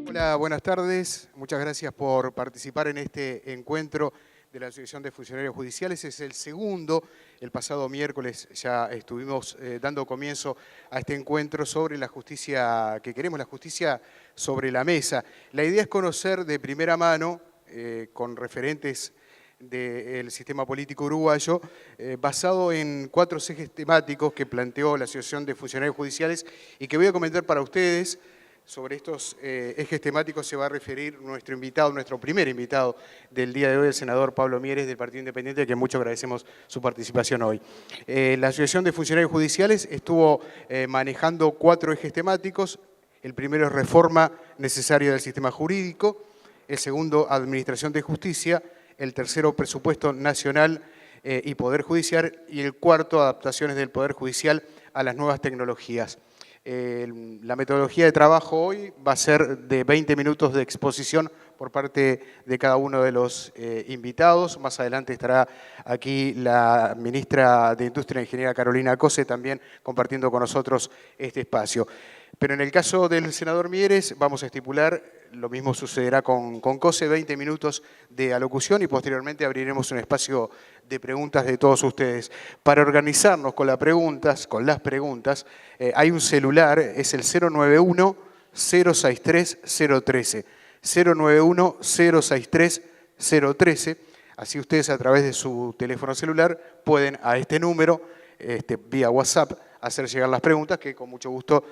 Hola, buenas tardes. Muchas gracias por participar en este encuentro de la Asociación de Funcionarios Judiciales. Es el segundo. El pasado miércoles ya estuvimos dando comienzo a este encuentro sobre la justicia que queremos, la justicia sobre la mesa. La idea es conocer de primera mano, con referentes del sistema político uruguayo, basado en 4 ejes temáticos que planteó la Asociación de Funcionarios Judiciales y que voy a comentar para ustedes. Sobre estos ejes temáticos se va a referir nuestro invitado, nuestro primer invitado del día de hoy, el senador Pablo Mieres, del Partido Independiente, a quien mucho agradecemos su participación hoy. La Asociación de Funcionarios Judiciales estuvo manejando 4 ejes temáticos. El primero es reforma necesaria del sistema jurídico, el segundo, administración de justicia, el tercero, presupuesto nacional y poder judicial, y el cuarto, adaptaciones del poder judicial a las nuevas tecnologías. La metodología de trabajo hoy va a ser de 20 minutos de exposición por parte de cada uno de los invitados. Más adelante estará aquí la ministra de Industria e Ingeniería Carolina Cose también compartiendo con nosotros este espacio. Pero en el caso del senador Mieres vamos a estipular, lo mismo sucederá con Cose, 20 minutos de alocución y posteriormente abriremos un espacio de preguntas de todos ustedes. Para organizarnos con las preguntas, hay un celular, es el 091-063-013. 091-063-013. Así ustedes a través de su teléfono celular pueden a este número, vía WhatsApp, hacer llegar las preguntas que con mucho gusto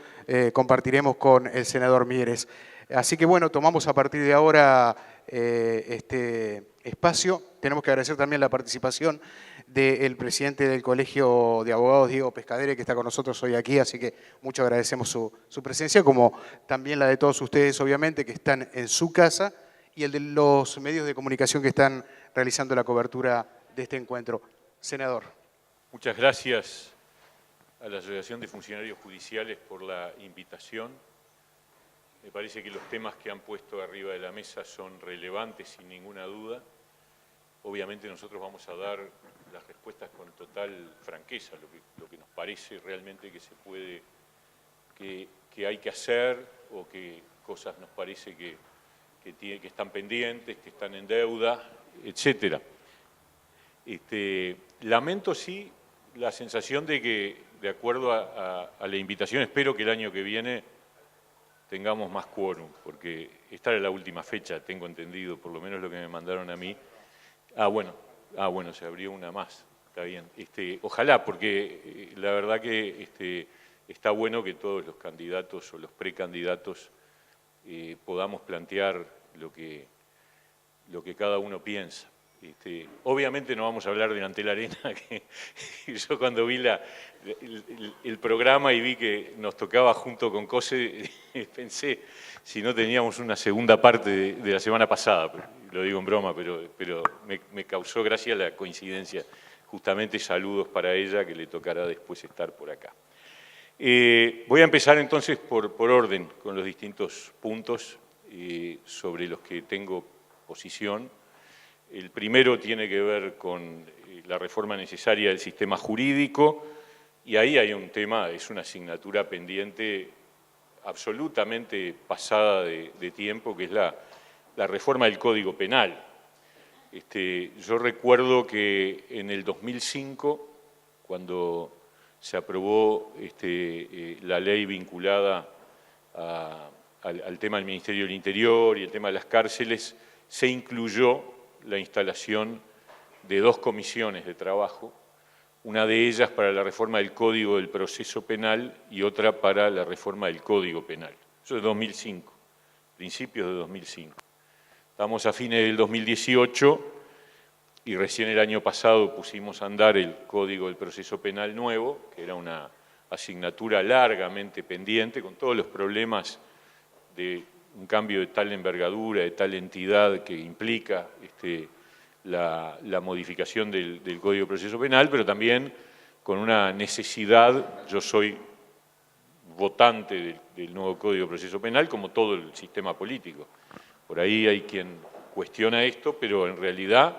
compartiremos con el senador Mieres. Así que bueno, tomamos a partir de ahora este espacio. Tenemos que agradecer también la participación del presidente del Colegio de Abogados, Diego Pescadere, que está con nosotros hoy aquí, así que mucho agradecemos su presencia, como también la de todos ustedes, obviamente, que están en su casa, y el de los medios de comunicación que están realizando la cobertura de este encuentro. Senador. Muchas gracias a la Asociación de Funcionarios Judiciales por la invitación. Me parece que los temas que han puesto arriba de la mesa son relevantes sin ninguna duda. Obviamente nosotros vamos a dar las respuestas con total franqueza, lo que nos parece realmente que se puede, que hay que hacer, o qué cosas nos parece que están pendientes, que están en deuda, etc. Lamento sí la sensación de que, de acuerdo a la invitación, espero que el año que viene tengamos más quórum, porque esta era la última fecha, tengo entendido, por lo menos lo que me mandaron a mí. Bueno, se abrió una más, está bien. Ojalá, porque la verdad que está bueno que todos los candidatos o los precandidatos podamos plantear lo que cada uno piensa. Obviamente no vamos a hablar de Antel Arena, que yo cuando vi el programa y vi que nos tocaba junto con Cose, pensé si no teníamos una segunda parte de la semana pasada, lo digo en broma, pero me causó gracia la coincidencia. Justamente saludos para ella, que le tocará después estar por acá. Voy a empezar entonces por orden con los distintos puntos sobre los que tengo posición. El primero tiene que ver con la reforma necesaria del sistema jurídico, y ahí hay un tema, es una asignatura pendiente absolutamente pasada de tiempo, que es la reforma del Código Penal. Yo recuerdo que en el 2005, cuando se aprobó la ley vinculada al tema del Ministerio del Interior y el tema de las cárceles, se incluyó la instalación de 2 comisiones de trabajo, una de ellas para la reforma del Código del Proceso Penal y otra para la reforma del Código Penal. Eso es 2005, principios de 2005. Estamos a fines del 2018 y recién el año pasado pusimos a andar el Código del Proceso Penal nuevo, que era una asignatura largamente pendiente, con todos los problemas de un cambio de tal envergadura, de tal entidad que implica la modificación del Código de Proceso Penal, pero también con una necesidad. Yo soy votante del nuevo Código de Proceso Penal, como todo el sistema político. Por ahí hay quien cuestiona esto, pero en realidad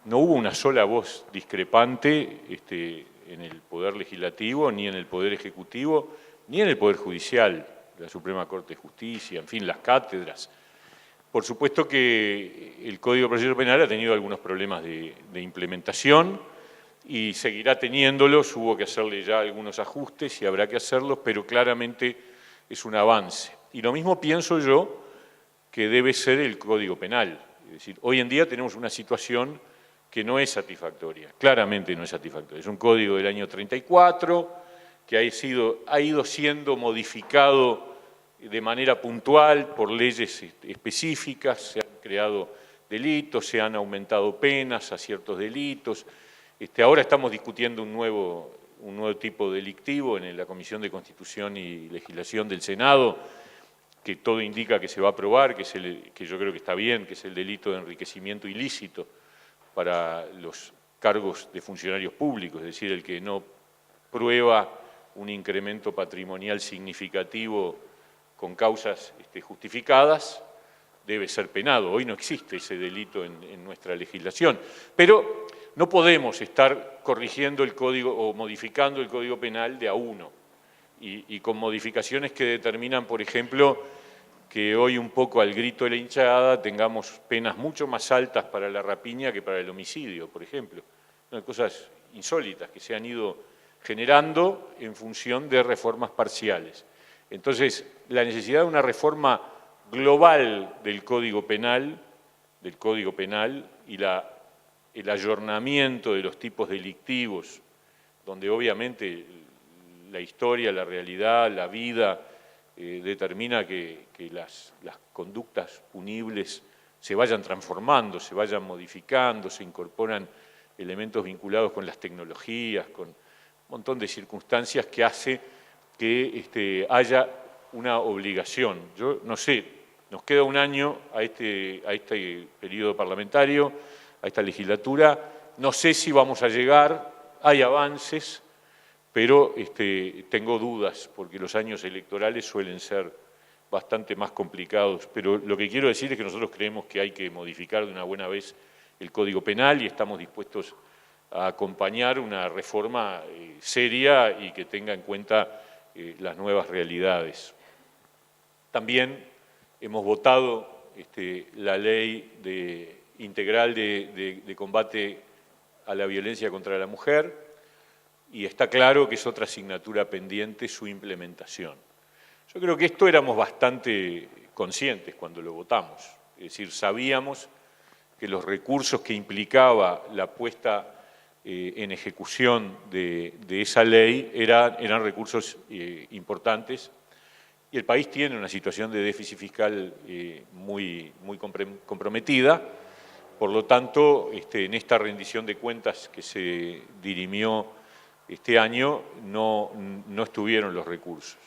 no hubo una sola voz discrepante en el Poder Legislativo, ni en el Poder Ejecutivo, ni en el Poder Judicial, la Suprema Corte de Justicia, en fin, las cátedras. Por supuesto que el Código de Procedimiento Penal ha tenido algunos problemas de implementación y seguirá teniéndolos. Hubo que hacerle ya algunos ajustes y habrá que hacerlos, pero claramente es un avance. Y lo mismo pienso yo que debe ser el Código Penal. Es decir, hoy en día tenemos una situación que no es satisfactoria, claramente no es satisfactoria. Es un código del año 34 que ha ido siendo modificado de manera puntual por leyes específicas, se han creado delitos, se han aumentado penas a ciertos delitos. Ahora estamos discutiendo un nuevo tipo delictivo en la Comisión de Constitución y Legislación del Senado, que todo indica que se va a aprobar, que yo creo que está bien, que es el delito de enriquecimiento ilícito para los cargos de funcionarios públicos, es decir, el que no prueba un incremento patrimonial significativo con causas justificadas, debe ser penado. Hoy no existe ese delito en nuestra legislación, pero no podemos estar corrigiendo el código o modificando el Código Penal de a uno y con modificaciones que determinan, por ejemplo, que hoy un poco al grito de la hinchada tengamos penas mucho más altas para la rapiña que para el homicidio, por ejemplo. Son cosas insólitas que se han ido generando en función de reformas parciales. Entonces, la necesidad de una reforma global del Código Penal y el ayornamiento de los tipos delictivos, donde obviamente la historia, la realidad, la vida determina que las conductas punibles se vayan transformando, se vayan modificando, se incorporan elementos vinculados con las tecnologías, con un montón de circunstancias que hace que haya una obligación. Yo no sé, nos queda un año a este periodo parlamentario, a esta legislatura, no sé si vamos a llegar, hay avances, pero tengo dudas, porque los años electorales suelen ser bastante más complicados. Pero lo que quiero decir es que nosotros creemos que hay que modificar de una buena vez el Código Penal y estamos dispuestos a acompañar una reforma seria y que tenga en cuenta las nuevas realidades. También hemos votado la ley integral de combate a la violencia contra la mujer, y está claro que es otra asignatura pendiente su implementación. Yo creo que esto éramos bastante conscientes cuando lo votamos, es decir, sabíamos que los recursos que implicaba la puesta en ejecución de esa ley eran recursos importantes, y el país tiene una situación de déficit fiscal muy comprometida. Por lo tanto, en esta rendición de cuentas que se dirimió este año no estuvieron los recursos.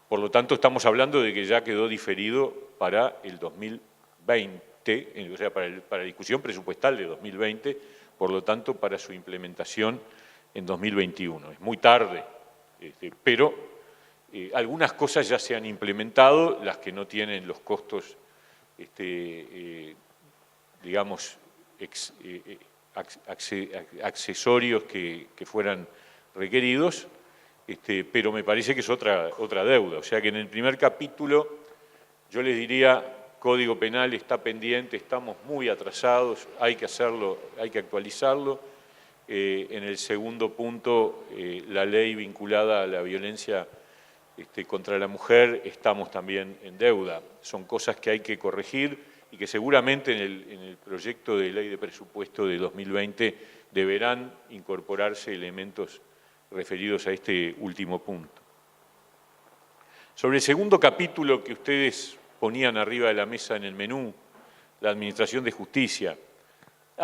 Por lo tanto, estamos hablando de que ya quedó diferido para el 2020, o sea, para la discusión presupuestal de 2020, por lo tanto, para su implementación en 2021. Es muy tarde, pero algunas cosas ya se han implementado, las que no tienen los costos, digamos, accesorios que fueran requeridos, pero me parece que es otra deuda. O sea que en el primer capítulo yo les diría, Código Penal está pendiente, estamos muy atrasados, hay que hacerlo, hay que actualizarlo. En el segundo punto, la ley vinculada a la violencia contra la mujer, estamos también en deuda. Son cosas que hay que corregir y que seguramente en el proyecto de ley de presupuesto de 2020 deberán incorporarse elementos referidos a este último punto. Sobre el segundo capítulo que ustedes ponían arriba de la mesa en el menú, la Administración de Justicia,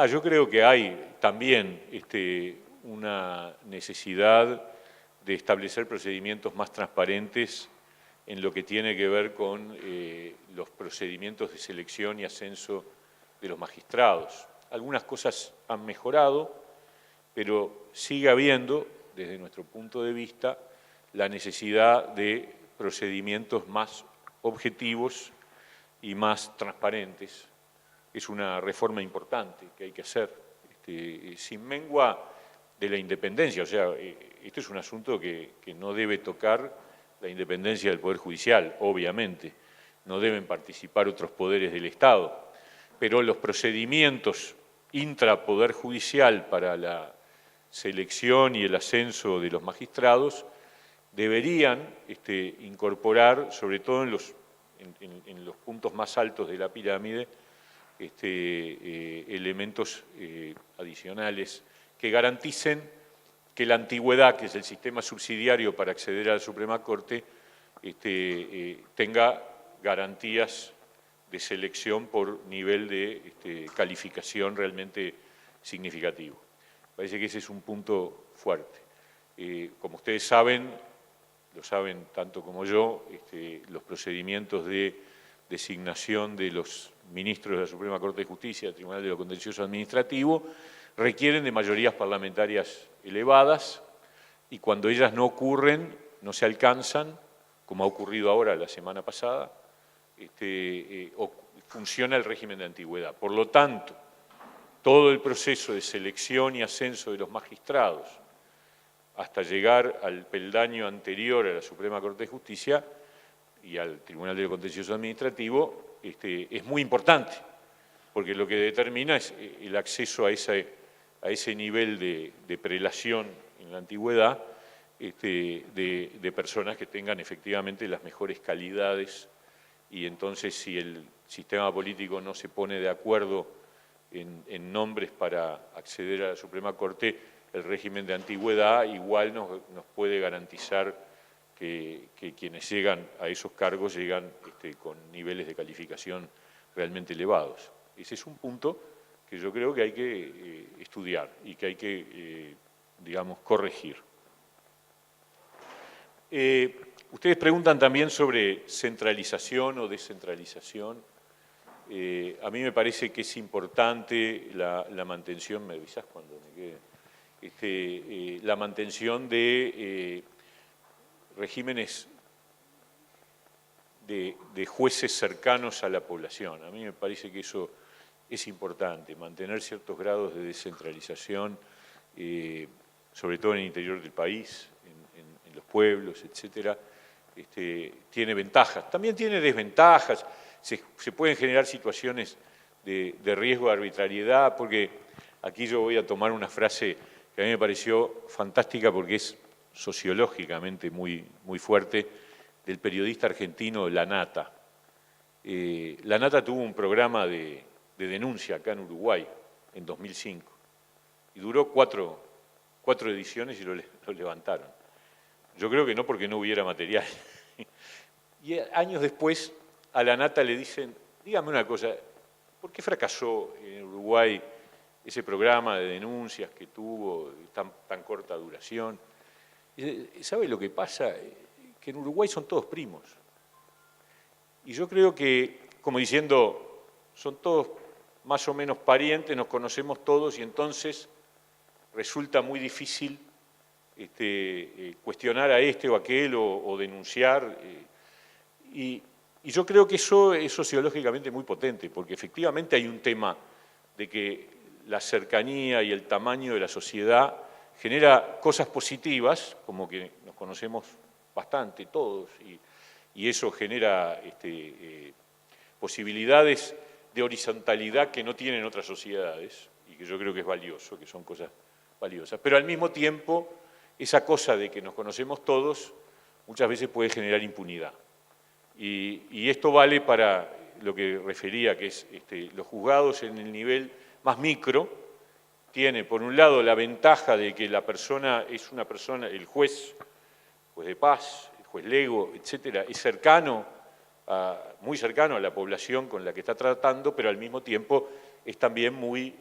yo creo que hay también una necesidad de establecer procedimientos más transparentes en lo que tiene que ver con los procedimientos de selección y ascenso de los magistrados. Algunas cosas han mejorado, pero sigue habiendo, desde nuestro punto de vista, la necesidad de procedimientos más objetivos y más transparentes. Es una reforma importante que hay que hacer. sin mengua de la independencia. O sea, este es un asunto que no debe tocar la independencia del Poder Judicial, obviamente. No deben participar otros poderes del Estado, pero los procedimientos intrapoder judicial para la selección y el ascenso de los magistrados deberían incorporar, sobre todo en los puntos más altos de la pirámide, elementos adicionales que garanticen que la antigüedad, que es el sistema subsidiario para acceder a la Suprema Corte, tenga garantías de selección por nivel de calificación realmente significativo. Parece que ese es un punto fuerte. Como ustedes saben, lo saben tanto como yo, los procedimientos de designación de los ministros de la Suprema Corte de Justicia, del Tribunal de lo Contencioso Administrativo, requieren de mayorías parlamentarias elevadas y cuando ellas no ocurren, no se alcanzan, como ha ocurrido ahora la semana pasada, funciona el régimen de antigüedad. Por lo tanto, todo el proceso de selección y ascenso de los magistrados hasta llegar al peldaño anterior a la Suprema Corte de Justicia y al Tribunal de lo Contencioso Administrativo es muy importante, porque lo que determina es el acceso a ese nivel de prelación en la antigüedad de personas que tengan efectivamente las mejores calidades, y entonces si el sistema político no se pone de acuerdo en nombres para acceder a la Suprema Corte, el régimen de antigüedad igual nos puede garantizar que quienes llegan a esos cargos llegan con niveles de calificación realmente elevados. Ese es un punto que yo creo que hay que estudiar y que hay que, digamos, corregir. Ustedes preguntan también sobre centralización o descentralización. A mí me parece que es importante la mantención, me avisás cuando me quede, la mantención de regímenes de jueces cercanos a la población. A mí me parece que eso es importante, mantener ciertos grados de descentralización, sobre todo en el interior del país, en los pueblos, etcétera. Tiene ventajas, también tiene desventajas, se pueden generar situaciones de riesgo de arbitrariedad, porque aquí yo voy a tomar una frase que a mí me pareció fantástica porque es sociológicamente muy fuerte, del periodista argentino Lanata. Lanata tuvo un programa de denuncia acá en Uruguay en 2005 y duró cuatro ediciones y lo levantaron. Yo creo que no porque no hubiera material. Y años después a Lanata le dicen, dígame una cosa, ¿por qué fracasó en Uruguay ese programa de denuncias que tuvo tan corta duración? ¿Sabe lo que pasa? Que en Uruguay son todos primos. Y yo creo que, como diciendo, son todos más o menos parientes, nos conocemos todos y entonces resulta muy difícil cuestionar a este o aquel o denunciar. Y yo creo que eso es sociológicamente muy potente, porque efectivamente hay un tema de que la cercanía y el tamaño de la sociedad genera cosas positivas, como que nos conocemos bastante todos, y eso genera posibilidades de horizontalidad que no tienen otras sociedades, y que yo creo que es valioso, que son cosas valiosas. Pero al mismo tiempo, esa cosa de que nos conocemos todos muchas veces puede generar impunidad. Y esto vale para lo que refería, que es los juzgados en el nivel más micro, tiene por un lado la ventaja de que la persona es una persona, el juez de paz, el juez lego, etcétera, es muy cercano a la población con la que está tratando, pero al mismo tiempo es también muy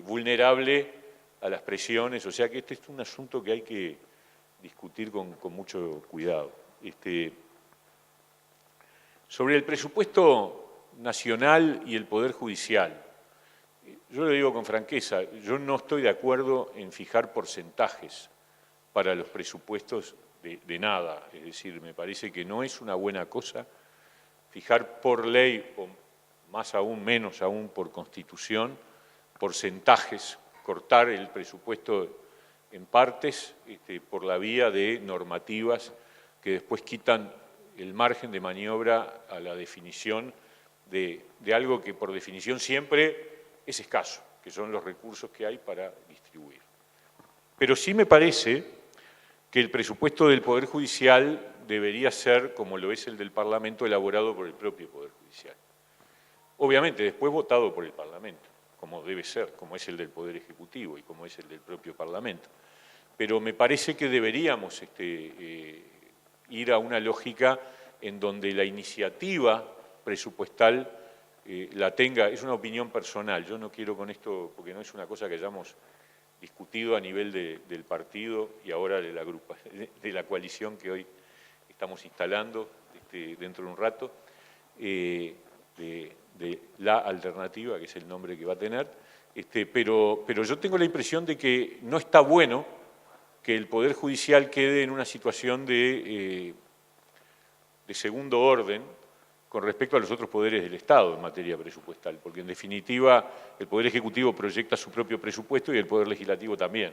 vulnerable a las presiones, o sea que este es un asunto que hay que discutir con mucho cuidado. Sobre el presupuesto nacional y el Poder Judicial, yo lo digo con franqueza, yo no estoy de acuerdo en fijar porcentajes para los presupuestos de nada, es decir, me parece que no es una buena cosa fijar por ley, o más aún, menos aún por Constitución, porcentajes cortar el presupuesto en partes por la vía de normativas que después quitan el margen de maniobra a la definición de algo que por definición siempre es escaso, que son los recursos que hay para distribuir. Pero sí me parece que el presupuesto del Poder Judicial debería ser, como lo es el del Parlamento, elaborado por el propio Poder Judicial. Obviamente, después votado por el Parlamento, como debe ser, como es el del Poder Ejecutivo y como es el del propio Parlamento. Pero me parece que deberíamos ir a una lógica en donde la iniciativa presupuestal la tenga, es una opinión personal, yo no quiero con esto, porque no es una cosa que hayamos discutido a nivel del partido y ahora de la coalición que hoy estamos instalando dentro de un rato, de la alternativa, que es el nombre que va a tener, pero yo tengo la impresión de que no está bueno que el Poder Judicial quede en una situación de segundo orden con respecto a los otros poderes del Estado en materia presupuestal, porque en definitiva el Poder Ejecutivo proyecta su propio presupuesto y el Poder Legislativo también.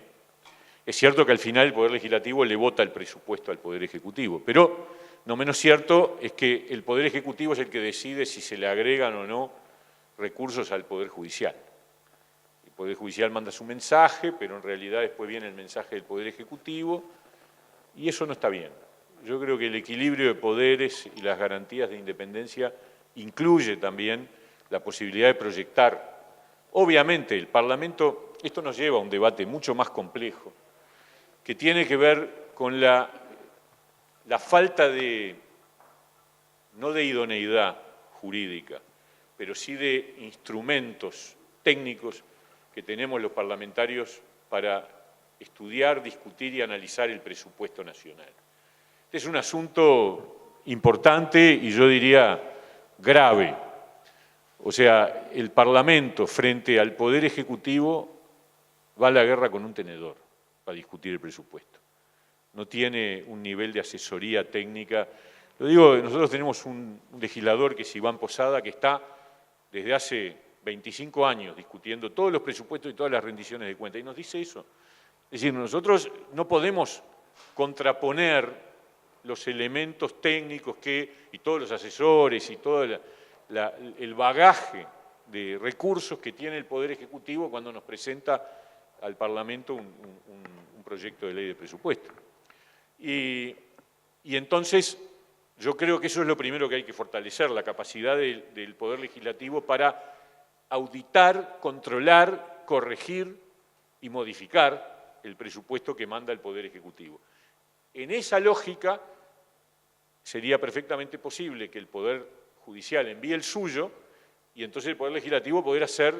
Es cierto que al final el Poder Legislativo le vota el presupuesto al Poder Ejecutivo, pero no menos cierto es que el Poder Ejecutivo es el que decide si se le agregan o no recursos al Poder Judicial. El Poder Judicial manda su mensaje, pero en realidad después viene el mensaje del Poder Ejecutivo y eso no está bien. Yo creo que el equilibrio de poderes y las garantías de independencia incluye también la posibilidad de proyectar. Obviamente el Parlamento, esto nos lleva a un debate mucho más complejo, que tiene que ver con la falta de, no de idoneidad jurídica, pero sí de instrumentos técnicos que tenemos los parlamentarios para estudiar, discutir y analizar el presupuesto nacional. Este es un asunto importante y yo diría grave. O sea, el Parlamento frente al Poder Ejecutivo va a la guerra con un tenedor para discutir el presupuesto. No tiene un nivel de asesoría técnica. Lo digo, nosotros tenemos un legislador que es Iván Posada, que está desde hace 25 años discutiendo todos los presupuestos y todas las rendiciones de cuentas, y nos dice eso. Es decir, nosotros no podemos contraponer los elementos técnicos y todos los asesores y todo el bagaje de recursos que tiene el Poder Ejecutivo cuando nos presenta al Parlamento un proyecto de ley de presupuesto. Y entonces yo creo que eso es lo primero que hay que fortalecer, la capacidad del Poder Legislativo para auditar, controlar, corregir y modificar el presupuesto que manda el Poder Ejecutivo. En esa lógica sería perfectamente posible que el Poder Judicial envíe el suyo y entonces el Poder Legislativo poder hacer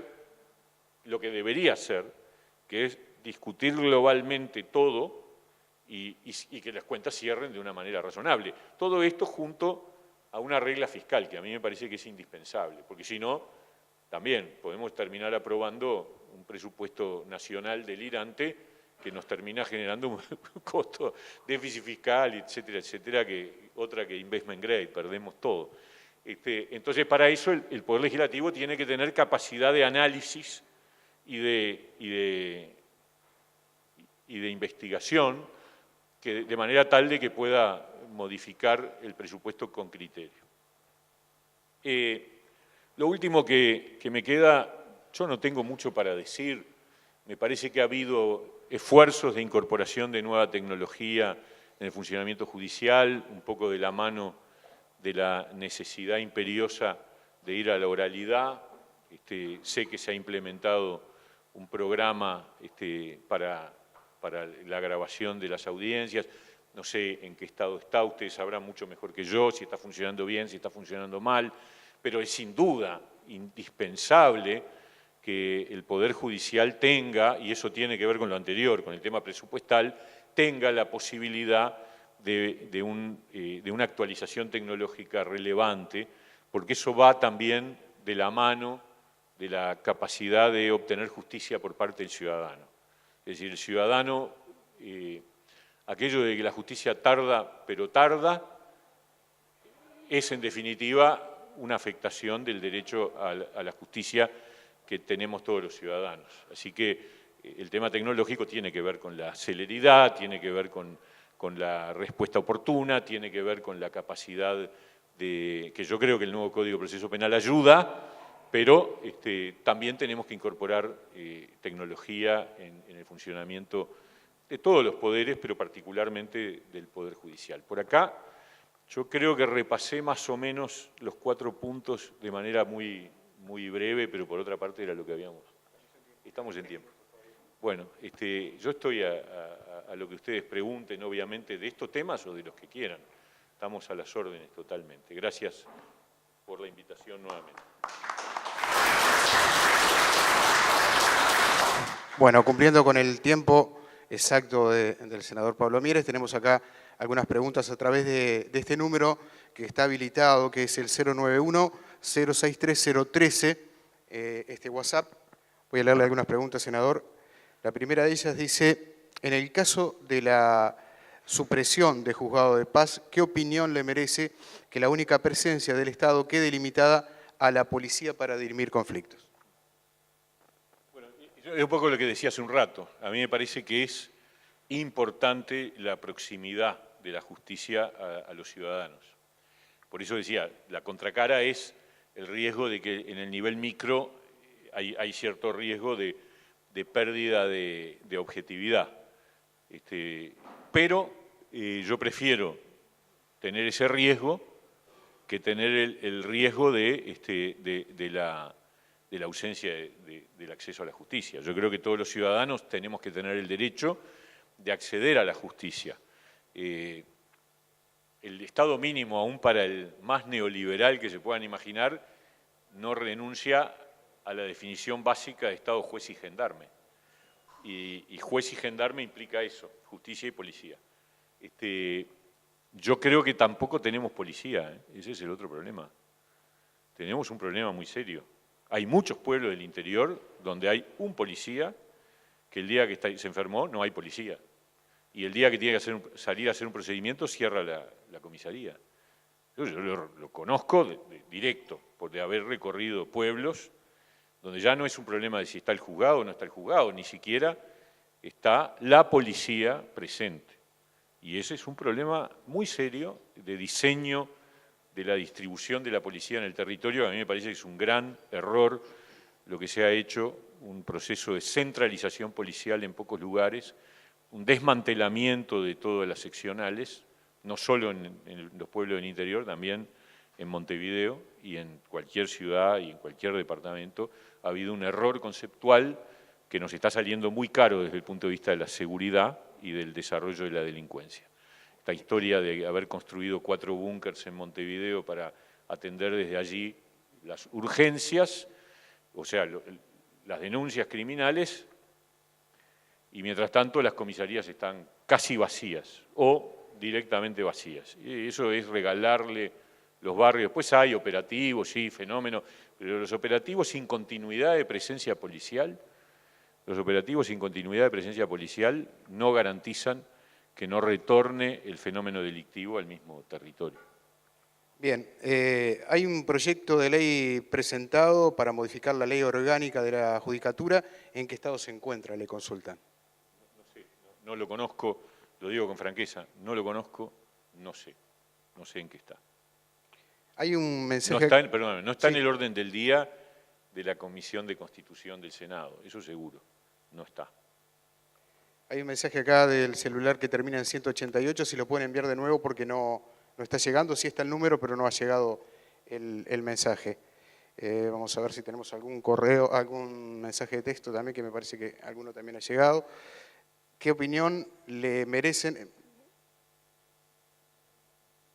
lo que debería hacer, que es discutir globalmente todo y que las cuentas cierren de una manera razonable. Todo esto junto a una regla fiscal que a mí me parece que es indispensable, porque si no, también podemos terminar aprobando un presupuesto nacional delirante que nos termina generando un costo, déficit fiscal, etcétera, etcétera, otra que investment grade, perdemos todo. Entonces, para eso el Poder Legislativo tiene que tener capacidad de análisis y de investigación de manera tal de que pueda modificar el presupuesto con criterio. Lo último que me queda, yo no tengo mucho para decir, me parece que ha habido esfuerzos de incorporación de nueva tecnología en el funcionamiento judicial, un poco de la mano de la necesidad imperiosa de ir a la oralidad. Sé que se ha implementado un programa para la grabación de las audiencias. No sé en qué estado está, ustedes sabrán mucho mejor que yo si está funcionando bien, si está funcionando mal, pero es sin duda indispensable que el Poder Judicial tenga, y eso tiene que ver con lo anterior, con el tema presupuestal, tenga la posibilidad de una actualización tecnológica relevante, porque eso va también de la mano de la capacidad de obtener justicia por parte del ciudadano. Es decir, el ciudadano, aquello de que la justicia tarda, pero tarda, es en definitiva una afectación del derecho a la justicia que tenemos todos los ciudadanos. Así que el tema tecnológico tiene que ver con la celeridad, tiene que ver con la respuesta oportuna, tiene que ver con la capacidad que yo creo que el nuevo Código de Proceso Penal ayuda, pero también tenemos que incorporar tecnología en el funcionamiento de todos los poderes, pero particularmente del Poder Judicial. Por acá, yo creo que repasé más o menos los 4 puntos de manera muy breve, pero por otra parte era lo que habíamos. Estamos en tiempo. Bueno, yo estoy a lo que ustedes pregunten, obviamente, de estos temas o de los que quieran. Estamos a las órdenes totalmente. Gracias por la invitación nuevamente. Bueno, cumpliendo con el tiempo exacto del senador Pablo Mieres, tenemos acá algunas preguntas a través de este número que está habilitado, que es el 091-063-013, este WhatsApp. Voy a leerle algunas preguntas, senador. La primera de ellas dice, en el caso de la supresión de juzgado de paz, ¿qué opinión le merece que la única presencia del Estado quede limitada a la policía para dirimir conflictos? Es un poco lo que decía hace un rato. A mí me parece que es importante la proximidad de la justicia a los ciudadanos. Por eso decía, la contracara es el riesgo de que en el nivel micro hay cierto riesgo de pérdida de objetividad. Pero yo prefiero tener ese riesgo que tener el riesgo de la ausencia del acceso a la justicia. Yo creo que todos los ciudadanos tenemos que tener el derecho de acceder a la justicia. El Estado mínimo, aún para el más neoliberal que se puedan imaginar, no renuncia a la definición básica de Estado, juez y gendarme. Y juez y gendarme implica eso, justicia y policía. Yo creo que tampoco tenemos policía, ese es el otro problema. Tenemos un problema muy serio. Hay muchos pueblos del interior donde hay un policía que el día que se enfermó no hay policía. Y el día que tiene que salir a hacer un procedimiento cierra la comisaría. Yo lo conozco directo, por de haber recorrido pueblos donde ya no es un problema de si está el juzgado o no está el juzgado, ni siquiera está la policía presente. Y ese es un problema muy serio de diseño de la distribución de la policía en el territorio. A mí me parece que es un gran error lo que se ha hecho, un proceso de centralización policial en pocos lugares, un desmantelamiento de todas las seccionales, no solo en los pueblos del interior, también en Montevideo y en cualquier ciudad y en cualquier departamento. Ha habido un error conceptual que nos está saliendo muy caro desde el punto de vista de la seguridad y del desarrollo de la delincuencia. Esta historia de haber construido 4 búnkers en Montevideo para atender desde allí las urgencias, o sea, las denuncias criminales, y mientras tanto las comisarías están casi vacías o directamente vacías. Y eso es regalarle los barrios. Después hay operativos, sí, fenómenos, pero los operativos sin continuidad de presencia policial, no garantizan que no retorne el fenómeno delictivo al mismo territorio. Bien, hay un proyecto de ley presentado para modificar la ley orgánica de la Judicatura. ¿En qué estado se encuentra? Le consultan. No lo conozco, lo digo con franqueza, no lo conozco, no sé en qué está. Hay un mensaje... No está en el orden del día de la Comisión de Constitución del Senado, eso seguro, no está. Hay un mensaje acá del celular que termina en 188, si lo pueden enviar de nuevo porque no está llegando, sí está el número, pero no ha llegado el mensaje. Vamos a ver si tenemos algún correo, algún mensaje de texto también, que me parece que alguno también ha llegado. ¿Qué opinión le merecen?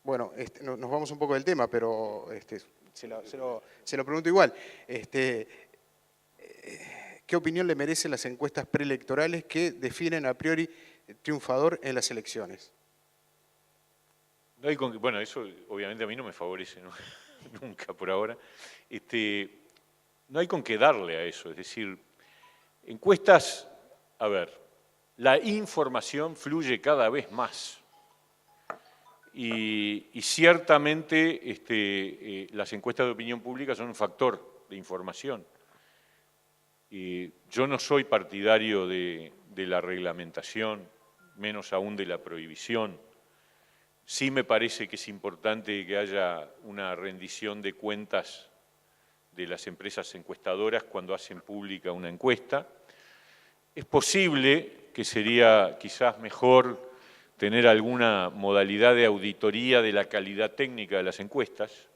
Bueno, nos vamos un poco del tema, pero se lo pregunto igual. ¿Qué opinión le merecen las encuestas preelectorales que definen a priori triunfador en las elecciones? Bueno, eso obviamente a mí no me favorece, ¿no? Nunca por ahora. No hay con qué darle a eso, es decir, encuestas, a ver, la información fluye cada vez más y ciertamente las encuestas de opinión pública son un factor de información. Yo no soy partidario de la reglamentación, menos aún de la prohibición. Sí me parece que es importante que haya una rendición de cuentas de las empresas encuestadoras cuando hacen pública una encuesta. Es posible que sería quizás mejor tener alguna modalidad de auditoría de la calidad técnica de las encuestas,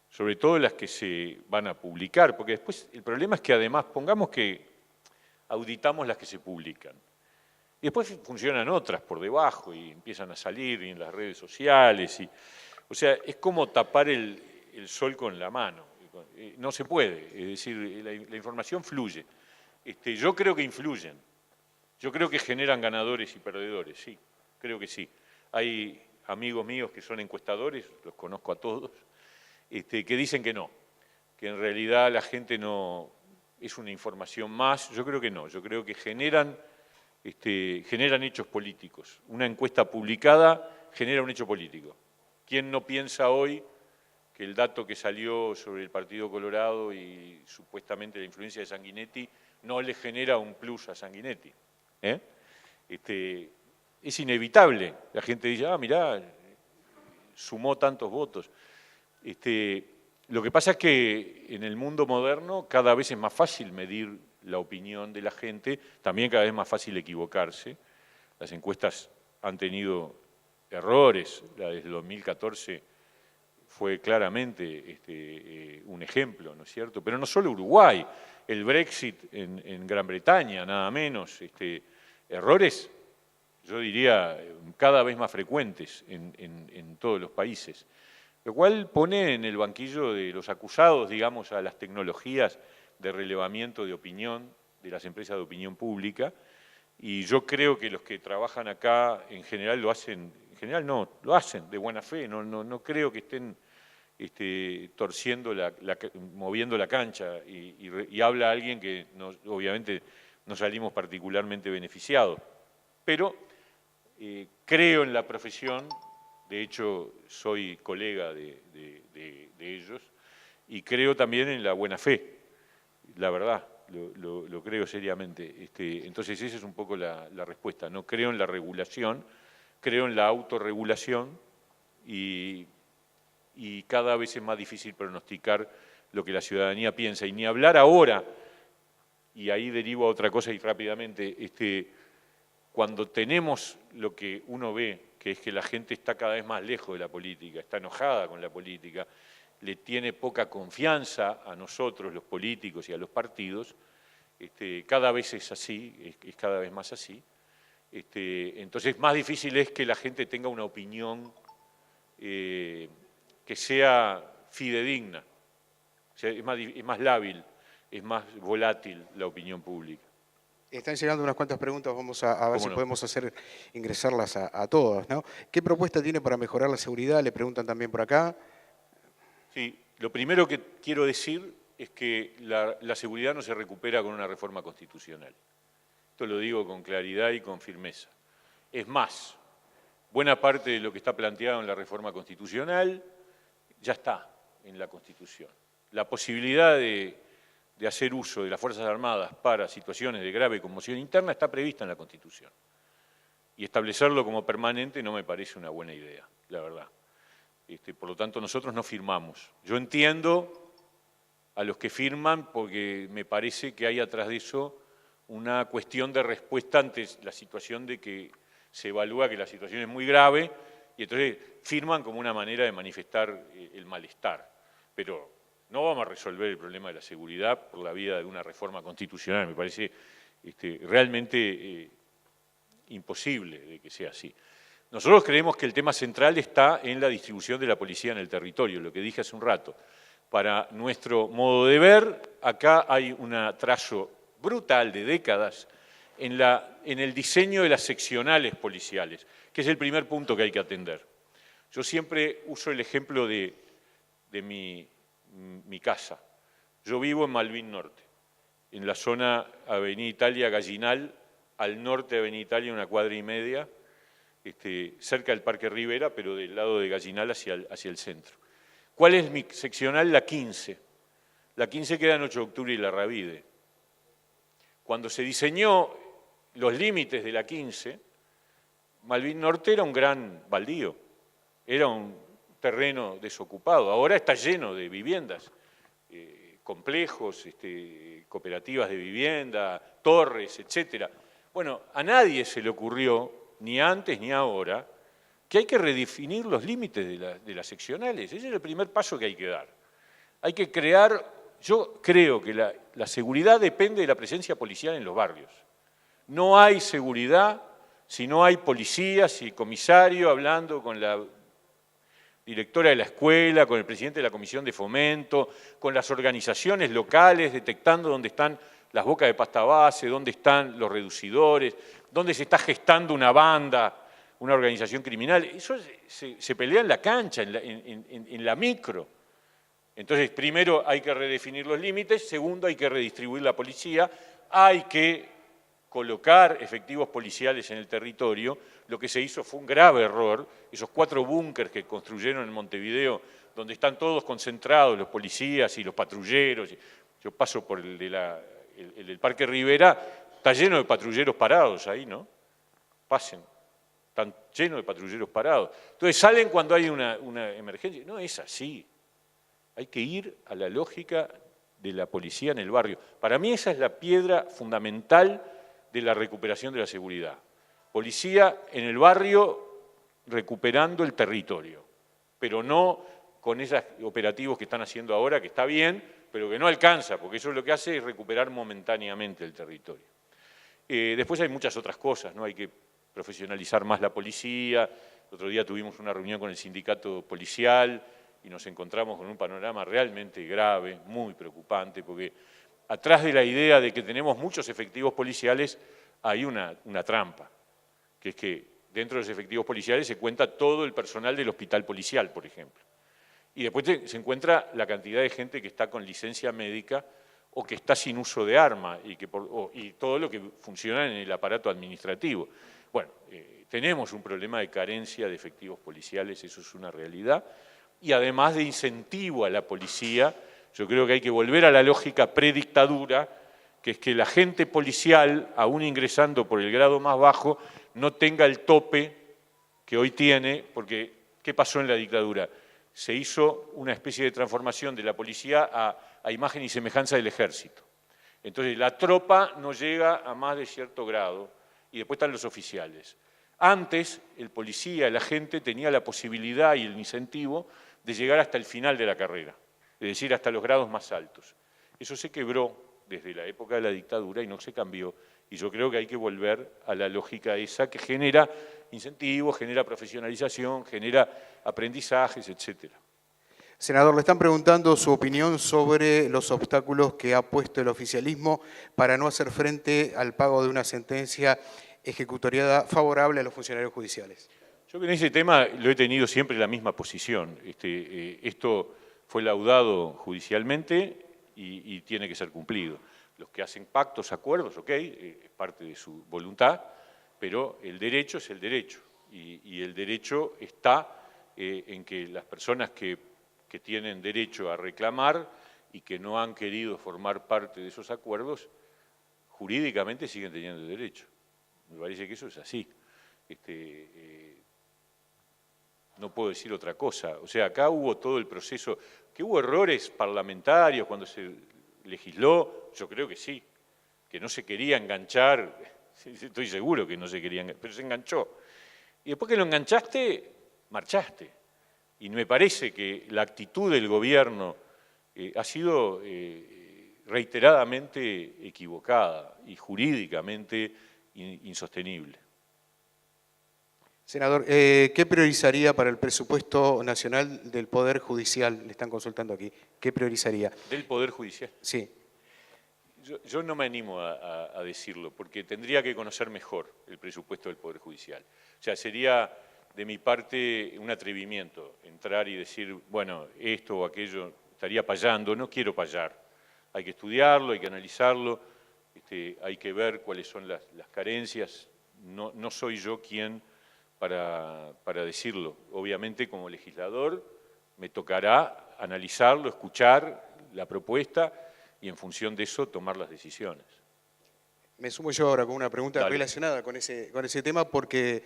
sobre todo las que se van a publicar, porque después el problema es que además, pongamos que auditamos las que se publican, y después funcionan otras por debajo y empiezan a salir en las redes sociales, o sea, es como tapar el sol con la mano, no se puede, es decir, la información fluye. Yo creo que influyen, yo creo que generan ganadores y perdedores, sí, creo que sí. Hay amigos míos que son encuestadores, los conozco a todos, que dicen que no, que en realidad la gente no es una información más. Yo creo que no, yo creo que generan hechos políticos. Una encuesta publicada genera un hecho político. ¿Quién no piensa hoy que el dato que salió sobre el Partido Colorado y supuestamente la influencia de Sanguinetti no le genera un plus a Sanguinetti? Es inevitable. La gente dice, mirá, sumó tantos votos. Lo que pasa es que en el mundo moderno cada vez es más fácil medir la opinión de la gente, también cada vez más fácil equivocarse. Las encuestas han tenido errores, la desde 2014 fue claramente un ejemplo, ¿no es cierto? Pero no solo Uruguay, el Brexit en Gran Bretaña, nada menos, errores, yo diría, cada vez más frecuentes en todos los países, lo cual pone en el banquillo de los acusados, digamos, a las tecnologías de relevamiento de opinión de las empresas de opinión pública, y yo creo que los que trabajan acá en general lo hacen, en general no, lo hacen de buena fe, no creo que estén torciendo, moviendo la cancha, y habla alguien que obviamente no salimos particularmente beneficiados, pero creo en la profesión. De hecho, soy colega de ellos y creo también en la buena fe, la verdad, lo creo seriamente. Entonces, esa es un poco la respuesta. No creo en la regulación, creo en la autorregulación y cada vez es más difícil pronosticar lo que la ciudadanía piensa. Y ni hablar ahora, y ahí derivo a otra cosa y rápidamente, cuando tenemos lo que uno ve, que es que la gente está cada vez más lejos de la política, está enojada con la política, le tiene poca confianza a nosotros, los políticos, y a los partidos, cada vez es así, es cada vez más así. Entonces, más difícil es que la gente tenga una opinión que sea fidedigna, o sea, es más lábil, es más volátil la opinión pública. Están llegando unas cuantas preguntas, vamos a ver si podemos ingresarlas a todas, ¿no? ¿Qué propuesta tiene para mejorar la seguridad? Le preguntan también por acá. Sí, lo primero que quiero decir es que la seguridad no se recupera con una reforma constitucional. Esto lo digo con claridad y con firmeza. Es más, buena parte de lo que está planteado en la reforma constitucional ya está en la Constitución. La posibilidad de hacer uso de las Fuerzas Armadas para situaciones de grave conmoción interna está prevista en la Constitución. Y establecerlo como permanente no me parece una buena idea, la verdad. Por lo tanto, nosotros no firmamos. Yo entiendo a los que firman porque me parece que hay atrás de eso una cuestión de respuesta ante la situación de que se evalúa que la situación es muy grave y entonces firman como una manera de manifestar el malestar. Pero no vamos a resolver el problema de la seguridad por la vía de una reforma constitucional. Me parece realmente imposible de que sea así. Nosotros creemos que el tema central está en la distribución de la policía en el territorio, lo que dije hace un rato. Para nuestro modo de ver, acá hay un atraso brutal de décadas en el diseño de las seccionales policiales, que es el primer punto que hay que atender. Yo siempre uso el ejemplo de mi casa. Yo vivo en Malvin Norte, en la zona Avenida Italia Gallinal, al norte de Avenida Italia, una cuadra y media, cerca del Parque Rivera, pero del lado de Gallinal hacia el centro. ¿Cuál es mi seccional? La 15. La 15 queda en 8 de octubre y La Ravide. Cuando se diseñó los límites de la 15, Malvin Norte era un gran baldío, era un terreno desocupado. Ahora está lleno de viviendas, complejos, cooperativas de vivienda, torres, etc. Bueno, a nadie se le ocurrió, ni antes ni ahora, que hay que redefinir los límites de las seccionales. Ese es el primer paso que hay que dar. Hay que crear, yo creo que la seguridad depende de la presencia policial en los barrios. No hay seguridad si no hay policías y comisario hablando con la directora de la escuela, con el presidente de la comisión de fomento, con las organizaciones locales, detectando dónde están las bocas de pasta base, dónde están los reducidores, dónde se está gestando una banda, una organización criminal. Eso se pelea en la cancha, en la micro. Entonces, primero hay que redefinir los límites, segundo hay que redistribuir la policía, hay que colocar efectivos policiales en el territorio. Lo que se hizo fue un grave error. Esos 4 búnkers que construyeron en Montevideo, donde están todos concentrados los policías y los patrulleros. Yo paso por el del Parque Rivera, está lleno de patrulleros parados ahí, ¿no? Pasen, están llenos de patrulleros parados. Entonces salen cuando hay una emergencia. No es así. Hay que ir a la lógica de la policía en el barrio. Para mí esa es la piedra fundamental de la recuperación de la seguridad. Policía en el barrio recuperando el territorio, pero no con esos operativos que están haciendo ahora, que está bien, pero que no alcanza, porque eso lo que hace es recuperar momentáneamente el territorio. Después hay muchas otras cosas, ¿no? Hay que profesionalizar más la policía. El otro día tuvimos una reunión con el sindicato policial y nos encontramos con un panorama realmente grave, muy preocupante, porque atrás de la idea de que tenemos muchos efectivos policiales hay una trampa, que es que dentro de los efectivos policiales se cuenta todo el personal del hospital policial, por ejemplo. Y después se encuentra la cantidad de gente que está con licencia médica o que está sin uso de arma y todo lo que funciona en el aparato administrativo. Bueno, tenemos un problema de carencia de efectivos policiales, eso es una realidad, y además de incentivo a la policía, yo creo que hay que volver a la lógica predictadura, que es que la agente policial, aún ingresando por el grado más bajo, no tenga el tope que hoy tiene, porque ¿qué pasó en la dictadura? Se hizo una especie de transformación de la policía a imagen y semejanza del ejército. Entonces la tropa no llega a más de cierto grado y después están los oficiales. Antes el policía, el agente tenía la posibilidad y el incentivo de llegar hasta el final de la carrera, es decir, hasta los grados más altos. Eso se quebró desde la época de la dictadura y no se cambió. Y yo creo que hay que volver a la lógica esa que genera incentivos, genera profesionalización, genera aprendizajes, etcétera. Senador, le están preguntando su opinión sobre los obstáculos que ha puesto el oficialismo para no hacer frente al pago de una sentencia ejecutoriada favorable a los funcionarios judiciales. Yo en ese tema lo he tenido siempre la misma posición. Esto fue laudado judicialmente y tiene que ser cumplido. Los que hacen pactos, acuerdos, ok, es parte de su voluntad, pero el derecho es el derecho. Y el derecho está en que las personas que tienen derecho a reclamar y que no han querido formar parte de esos acuerdos, jurídicamente siguen teniendo derecho. Me parece que eso es así. No puedo decir otra cosa. O sea, acá hubo todo el proceso, que hubo errores parlamentarios cuando se legisló, yo creo que sí, que no se quería enganchar, estoy seguro que no se quería enganchar, pero se enganchó. Y después que lo enganchaste, marchaste. Y me parece que la actitud del gobierno ha sido reiteradamente equivocada y jurídicamente insostenible. Senador, ¿qué priorizaría para el presupuesto nacional del Poder Judicial? Le están consultando aquí. ¿Qué priorizaría? ¿Del Poder Judicial? Sí. Yo no me animo a decirlo, porque tendría que conocer mejor el presupuesto del Poder Judicial. O sea, sería de mi parte un atrevimiento entrar y decir, bueno, esto o aquello, estaría payando. No quiero payar. Hay que estudiarlo, hay que analizarlo, hay que ver cuáles son las carencias. No soy yo quien para decirlo. Obviamente, como legislador, me tocará analizarlo, escuchar la propuesta y en función de eso tomar las decisiones. Me sumo yo ahora con una pregunta Dale. relacionada con ese tema, porque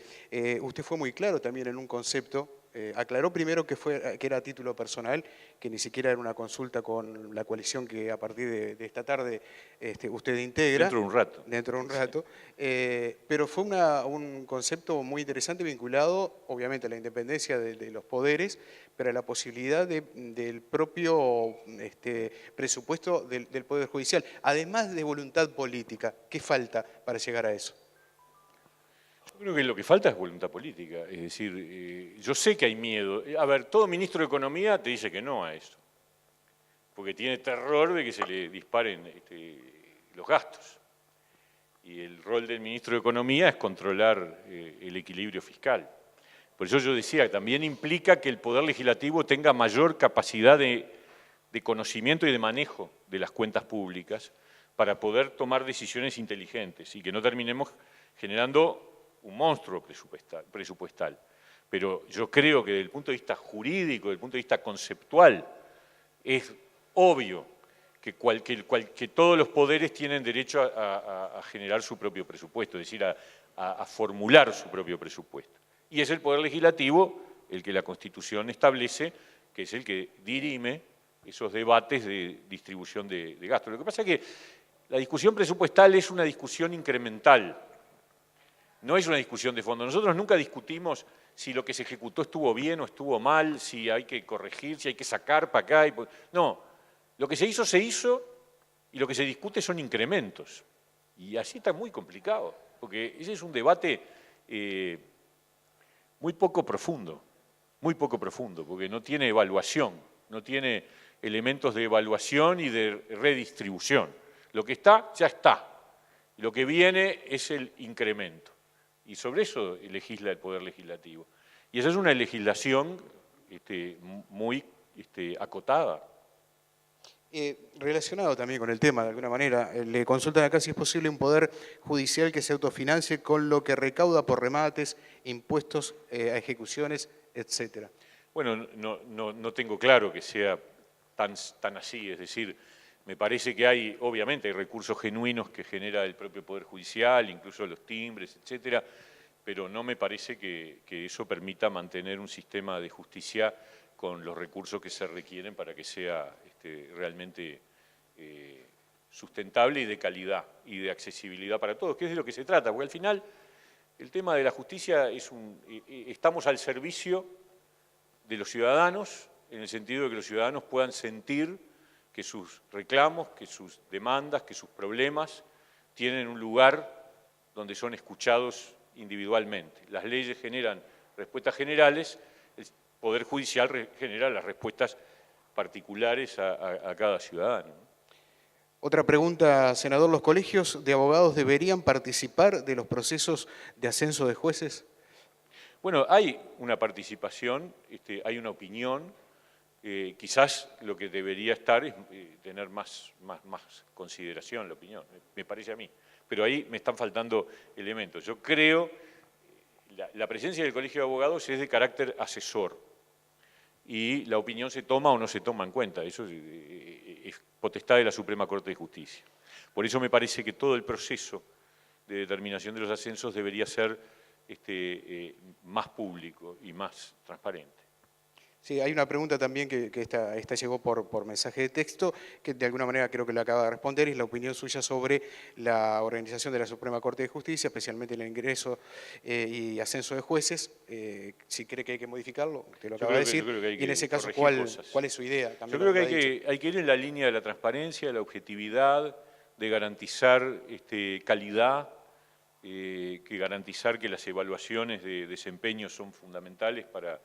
usted fue muy claro también en un concepto. Aclaró primero que era a título personal, que ni siquiera era una consulta con la coalición que a partir de esta tarde usted integra. Dentro de un rato. Dentro de un rato. Pero fue un concepto muy interesante vinculado, obviamente, a la independencia de los poderes, pero a la posibilidad del propio presupuesto del Poder Judicial, además de voluntad política. ¿Qué falta para llegar a eso? Yo creo que lo que falta es voluntad política. Es decir, yo sé que hay miedo. A ver, todo ministro de Economía te dice que no a eso, porque tiene terror de que se le disparen los gastos. Y el rol del ministro de Economía es controlar el equilibrio fiscal. Por eso yo decía, también implica que el Poder Legislativo tenga mayor capacidad de conocimiento y de manejo de las cuentas públicas para poder tomar decisiones inteligentes y que no terminemos generando un monstruo presupuestal. Pero yo creo que desde el punto de vista jurídico, desde el punto de vista conceptual, es obvio que todos los poderes tienen derecho a generar su propio presupuesto, es decir, a formular su propio presupuesto. Y es el Poder Legislativo el que la Constitución establece, que es el que dirime esos debates de distribución de gastos. Lo que pasa es que la discusión presupuestal es una discusión incremental, no es una discusión de fondo. Nosotros nunca discutimos si lo que se ejecutó estuvo bien o estuvo mal, si hay que corregir, si hay que sacar para acá. No, lo que se hizo y lo que se discute son incrementos. Y así está muy complicado, porque ese es un debate muy poco profundo, porque no tiene evaluación, no tiene elementos de evaluación y de redistribución. Lo que está, ya está. Y lo que viene es el incremento. Y sobre eso legisla el Poder Legislativo. Y esa es una legislación muy acotada. Relacionado también con el tema, de alguna manera, le consultan acá si es posible un poder judicial que se autofinancie con lo que recauda por remates, impuestos a ejecuciones, etcétera. Bueno, no tengo claro que sea tan así, es decir, me parece que obviamente hay recursos genuinos que genera el propio Poder Judicial, incluso los timbres, etcétera, pero no me parece que eso permita mantener un sistema de justicia con los recursos que se requieren para que sea realmente sustentable y de calidad y de accesibilidad para todos, que es de lo que se trata, porque al final el tema de la justicia estamos al servicio de los ciudadanos, en el sentido de que los ciudadanos puedan sentir que sus reclamos, que sus demandas, que sus problemas tienen un lugar donde son escuchados individualmente. Las leyes generan respuestas generales, el Poder Judicial genera las respuestas particulares a cada ciudadano. Otra pregunta, senador, ¿los colegios de abogados deberían participar de los procesos de ascenso de jueces? Bueno, hay una participación, hay una opinión. Quizás lo que debería estar es tener más consideración la opinión, me parece a mí. Pero ahí me están faltando elementos. Yo creo la presencia del Colegio de Abogados es de carácter asesor y la opinión se toma o no se toma en cuenta. Eso es potestad de la Suprema Corte de Justicia. Por eso me parece que todo el proceso de determinación de los ascensos debería ser más público y más transparente. Sí, hay una pregunta también que esta llegó por mensaje de texto, que de alguna manera creo que la acaba de responder, es la opinión suya sobre la organización de la Suprema Corte de Justicia, especialmente el ingreso y ascenso de jueces, si cree que hay que modificarlo, usted lo acaba de decir, y en ese caso, ¿cuál es su idea? Yo creo que hay que ir en la línea de la transparencia, de la objetividad, de garantizar calidad, que garantizar que las evaluaciones de desempeño son fundamentales para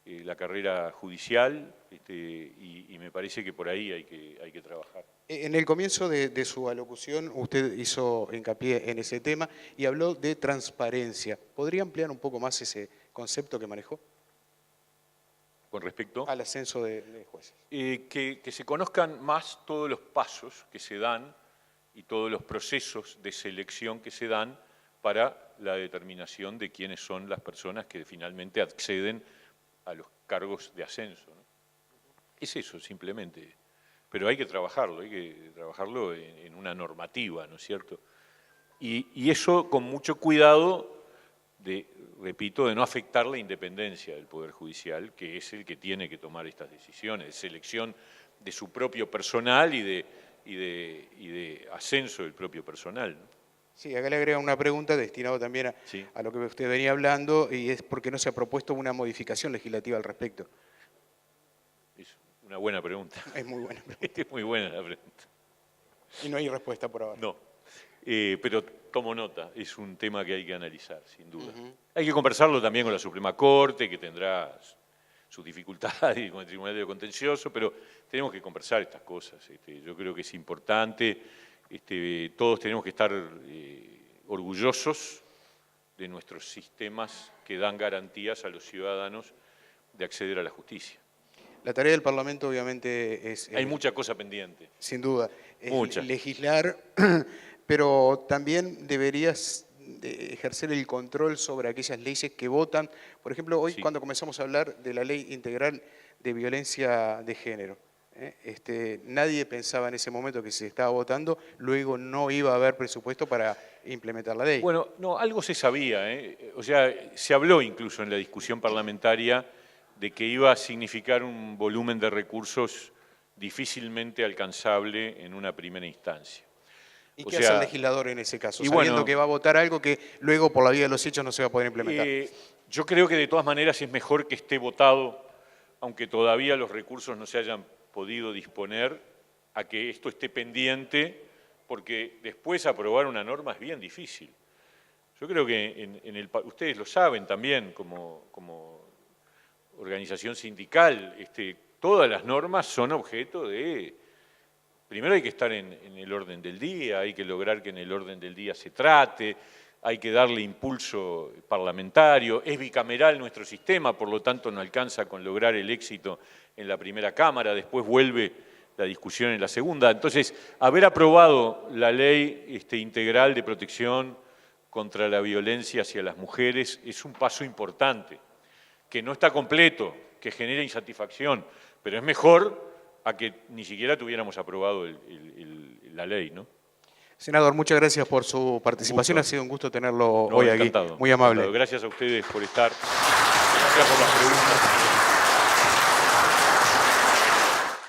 la carrera judicial y me parece que por ahí hay que trabajar. En el comienzo de su alocución usted hizo hincapié en ese tema y habló de transparencia. ¿Podría ampliar un poco más ese concepto que manejó? ¿Con respecto? Al ascenso de jueces. Que se conozcan más todos los pasos que se dan y todos los procesos de selección que se dan para la determinación de quiénes son las personas que finalmente acceden a los cargos de ascenso, ¿no? Es eso, simplemente. Pero hay que trabajarlo en una normativa, ¿no es cierto? Y eso con mucho cuidado repito, de no afectar la independencia del Poder Judicial, que es el que tiene que tomar estas decisiones, de selección de su propio personal y de ascenso del propio personal, ¿no? Sí, acá le agrego una pregunta destinada también Sí. a lo que usted venía hablando, y es por qué no se ha propuesto una modificación legislativa al respecto. Es una buena pregunta. Es muy buena pregunta. Es muy buena la pregunta. Y no hay respuesta por ahora. No, pero tomo nota, es un tema que hay que analizar, sin duda. Hay que conversarlo también con la Suprema Corte, que tendrá sus dificultades, y con el Tribunal de lo Contencioso, pero tenemos que conversar estas cosas. Yo creo que es importante, todos tenemos que estar orgullosos de nuestros sistemas que dan garantías a los ciudadanos de acceder a la justicia. La tarea del Parlamento obviamente es... Hay mucha cosa pendiente. Sin duda, es Mucha. legislar, pero también deberías ejercer el control sobre aquellas leyes que votan. Por ejemplo, hoy Sí. cuando comenzamos a hablar de la Ley Integral de Violencia de Género, nadie pensaba en ese momento que se estaba votando, luego no iba a haber presupuesto para implementar la ley. Bueno, no, algo se sabía, o sea, se habló incluso en la discusión parlamentaria de que iba a significar un volumen de recursos difícilmente alcanzable en una primera instancia. ¿Y o qué sea, hace el legislador en ese caso? y Sabiendo bueno, que va a votar algo que luego por la vía de los hechos no se va a poder implementar. Yo creo que de todas maneras es mejor que esté votado, aunque todavía los recursos no se hayan podido disponer, a que esto esté pendiente, porque después aprobar una norma es bien difícil. Yo creo que ustedes lo saben también como organización sindical, todas las normas son objeto de... Primero hay que estar en el orden del día, hay que lograr que en el orden del día se trate, hay que darle impulso parlamentario, es bicameral nuestro sistema, por lo tanto no alcanza con lograr el éxito en la primera Cámara, después vuelve la discusión en la segunda. Entonces, haber aprobado la ley integral de protección contra la violencia hacia las mujeres es un paso importante, que no está completo, que genera insatisfacción, pero es mejor a que ni siquiera tuviéramos aprobado la ley, ¿no? Senador, muchas gracias por su participación. Ha sido un gusto tenerlo hoy encantado, aquí. Muy amable. Encantado. Gracias a ustedes por estar. Gracias por las preguntas.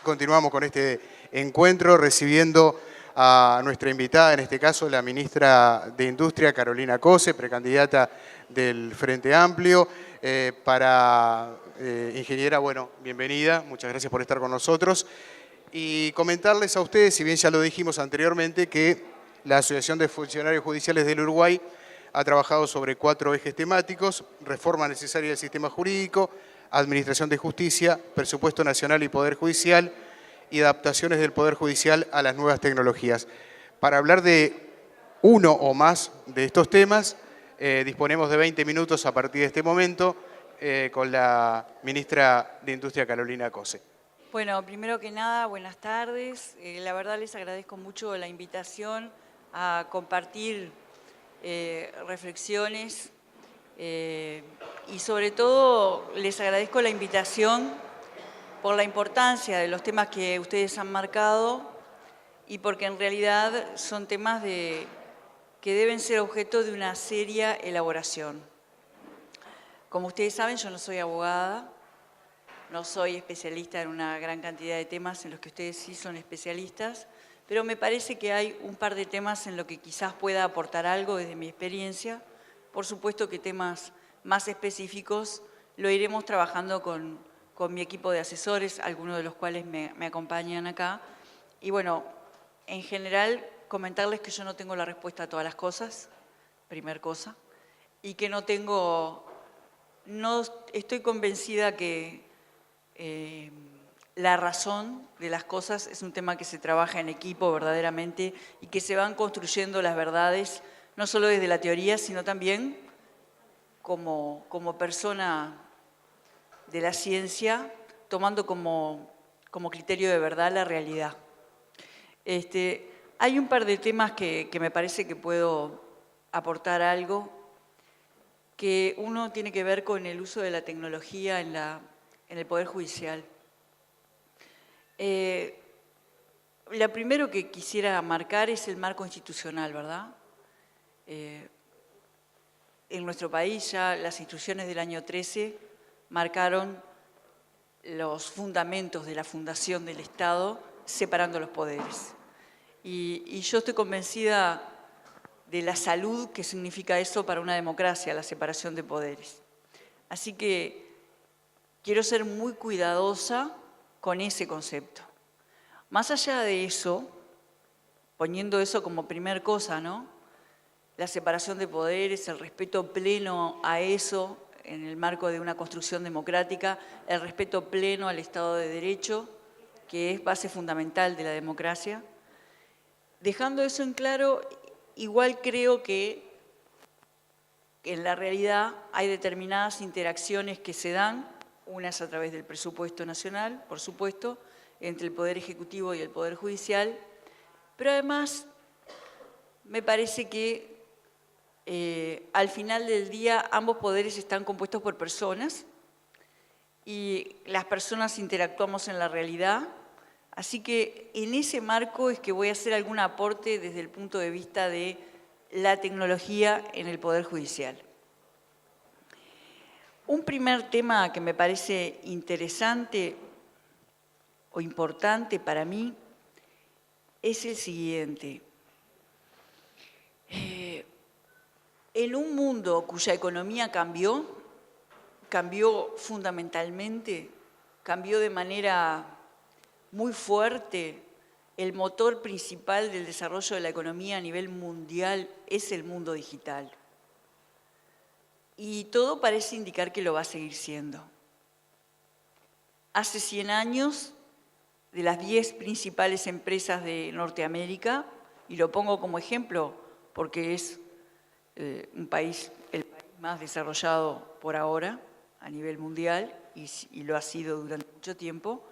Continuamos con este encuentro recibiendo a nuestra invitada, en este caso la ministra de Industria, Carolina Cose, precandidata del Frente Amplio. Ingeniera, bueno, bienvenida, muchas gracias por estar con nosotros. Y comentarles a ustedes, si bien ya lo dijimos anteriormente, que la Asociación de Funcionarios Judiciales del Uruguay ha trabajado sobre 4 ejes temáticos: reforma necesaria del sistema jurídico, administración de justicia, presupuesto nacional y poder judicial, y adaptaciones del Poder Judicial a las nuevas tecnologías. Para hablar de uno o más de estos temas, disponemos de 20 minutos a partir de este momento con la ministra de Industria, Carolina Cose. Bueno, primero que nada, buenas tardes. La verdad les agradezco mucho la invitación a compartir reflexiones y sobre todo les agradezco la invitación por la importancia de los temas que ustedes han marcado y porque en realidad son temas que deben ser objeto de una seria elaboración. Como ustedes saben, yo no soy abogada, no soy especialista en una gran cantidad de temas en los que ustedes sí son especialistas, pero me parece que hay un par de temas en los que quizás pueda aportar algo desde mi experiencia. Por supuesto que temas más específicos lo iremos trabajando con mi equipo de asesores, algunos de los cuales me acompañan acá. Y bueno, en general, comentarles que yo no tengo la respuesta a todas las cosas, primer cosa, y que no estoy convencida que la razón de las cosas es un tema que se trabaja en equipo verdaderamente y que se van construyendo las verdades, no solo desde la teoría, sino también como persona de la ciencia, tomando como criterio de verdad la realidad. Hay un par de temas que me parece que puedo aportar algo, que uno tiene que ver con el uso de la tecnología en el Poder Judicial. Lo primero que quisiera marcar es el marco institucional, ¿verdad? En nuestro país ya las instituciones del año 13 marcaron los fundamentos de la fundación del Estado, separando los poderes. Y yo estoy convencida de la salud que significa eso para una democracia, la separación de poderes. Así que quiero ser muy cuidadosa con ese concepto. Más allá de eso, poniendo eso como primer cosa, ¿no? La separación de poderes, el respeto pleno a eso en el marco de una construcción democrática, el respeto pleno al Estado de Derecho, que es base fundamental de la democracia. Dejando eso en claro, igual creo que en la realidad hay determinadas interacciones que se dan, unas a través del presupuesto nacional, por supuesto, entre el Poder Ejecutivo y el Poder Judicial, pero además me parece que al final del día ambos poderes están compuestos por personas y las personas interactuamos en la realidad, así que en ese marco es que voy a hacer algún aporte desde el punto de vista de la tecnología en el Poder Judicial. Un primer tema que me parece interesante o importante para mí es el siguiente. En un mundo cuya economía cambió fundamentalmente, cambió de manera muy fuerte, el motor principal del desarrollo de la economía a nivel mundial es el mundo digital. Y todo parece indicar que lo va a seguir siendo. Hace 100 años, de las 10 principales empresas de Norteamérica, y lo pongo como ejemplo porque es el país más desarrollado por ahora a nivel mundial y lo ha sido durante mucho tiempo,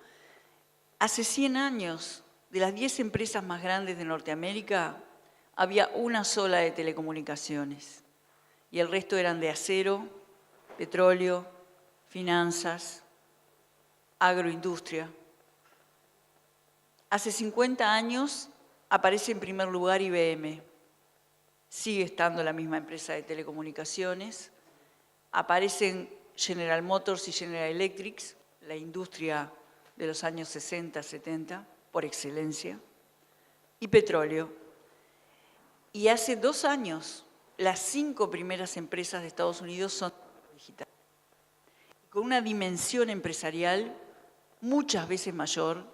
hace 100 años, de las 10 empresas más grandes de Norteamérica, había una sola de telecomunicaciones y el resto eran de acero, petróleo, finanzas, agroindustria. Hace 50 años aparece en primer lugar IBM. Sigue estando la misma empresa de telecomunicaciones. Aparecen General Motors y General Electric, la industria de los años 60, 70, por excelencia, y petróleo. Y hace 2 años, las 5 primeras empresas de Estados Unidos son digitales, con una dimensión empresarial muchas veces mayor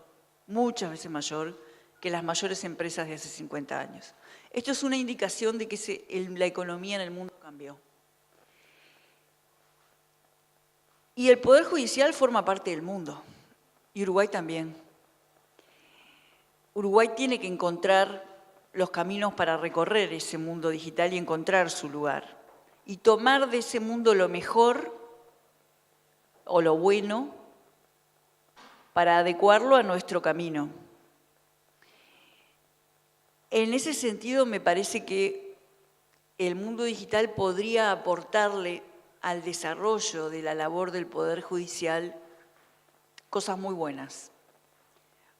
que las mayores empresas de hace 50 años. Esto es una indicación de que la economía en el mundo cambió. Y el Poder Judicial forma parte del mundo, y Uruguay también. Uruguay tiene que encontrar los caminos para recorrer ese mundo digital y encontrar su lugar. Y tomar de ese mundo lo mejor o lo bueno para adecuarlo a nuestro camino. En ese sentido, me parece que el mundo digital podría aportarle al desarrollo de la labor del Poder Judicial cosas muy buenas.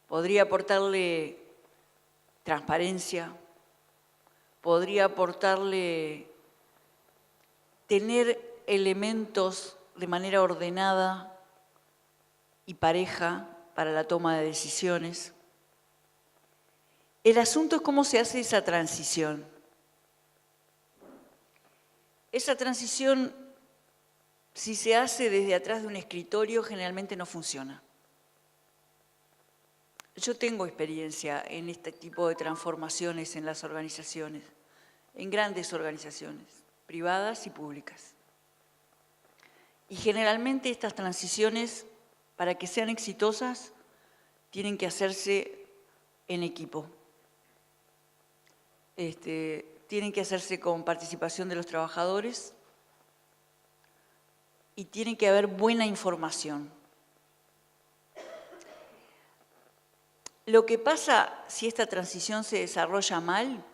Podría aportarle transparencia, podría aportarle tener elementos de manera ordenada y pareja para la toma de decisiones. El asunto es cómo se hace esa transición. Esa transición, si se hace desde atrás de un escritorio, generalmente no funciona. Yo tengo experiencia en este tipo de transformaciones en las organizaciones, en grandes organizaciones, privadas y públicas. Y generalmente estas transiciones, para que sean exitosas, tienen que hacerse en equipo. Tienen que hacerse con participación de los trabajadores y tiene que haber buena información. Lo que pasa si esta transición se desarrolla mal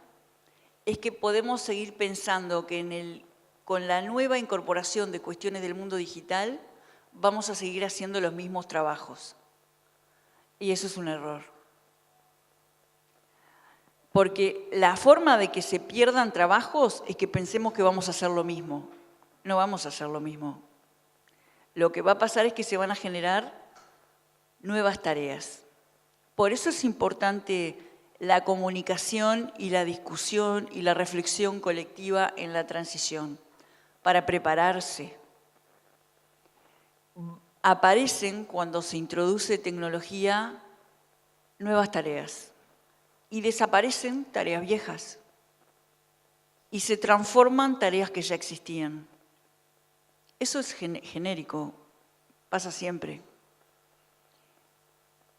es que podemos seguir pensando que con la nueva incorporación de cuestiones del mundo digital vamos a seguir haciendo los mismos trabajos. Y eso es un error. Porque la forma de que se pierdan trabajos es que pensemos que vamos a hacer lo mismo. No vamos a hacer lo mismo. Lo que va a pasar es que se van a generar nuevas tareas. Por eso es importante la comunicación y la discusión y la reflexión colectiva en la transición, para prepararse. Aparecen, cuando se introduce tecnología, nuevas tareas y desaparecen tareas viejas y se transforman tareas que ya existían. Eso es genérico, pasa siempre.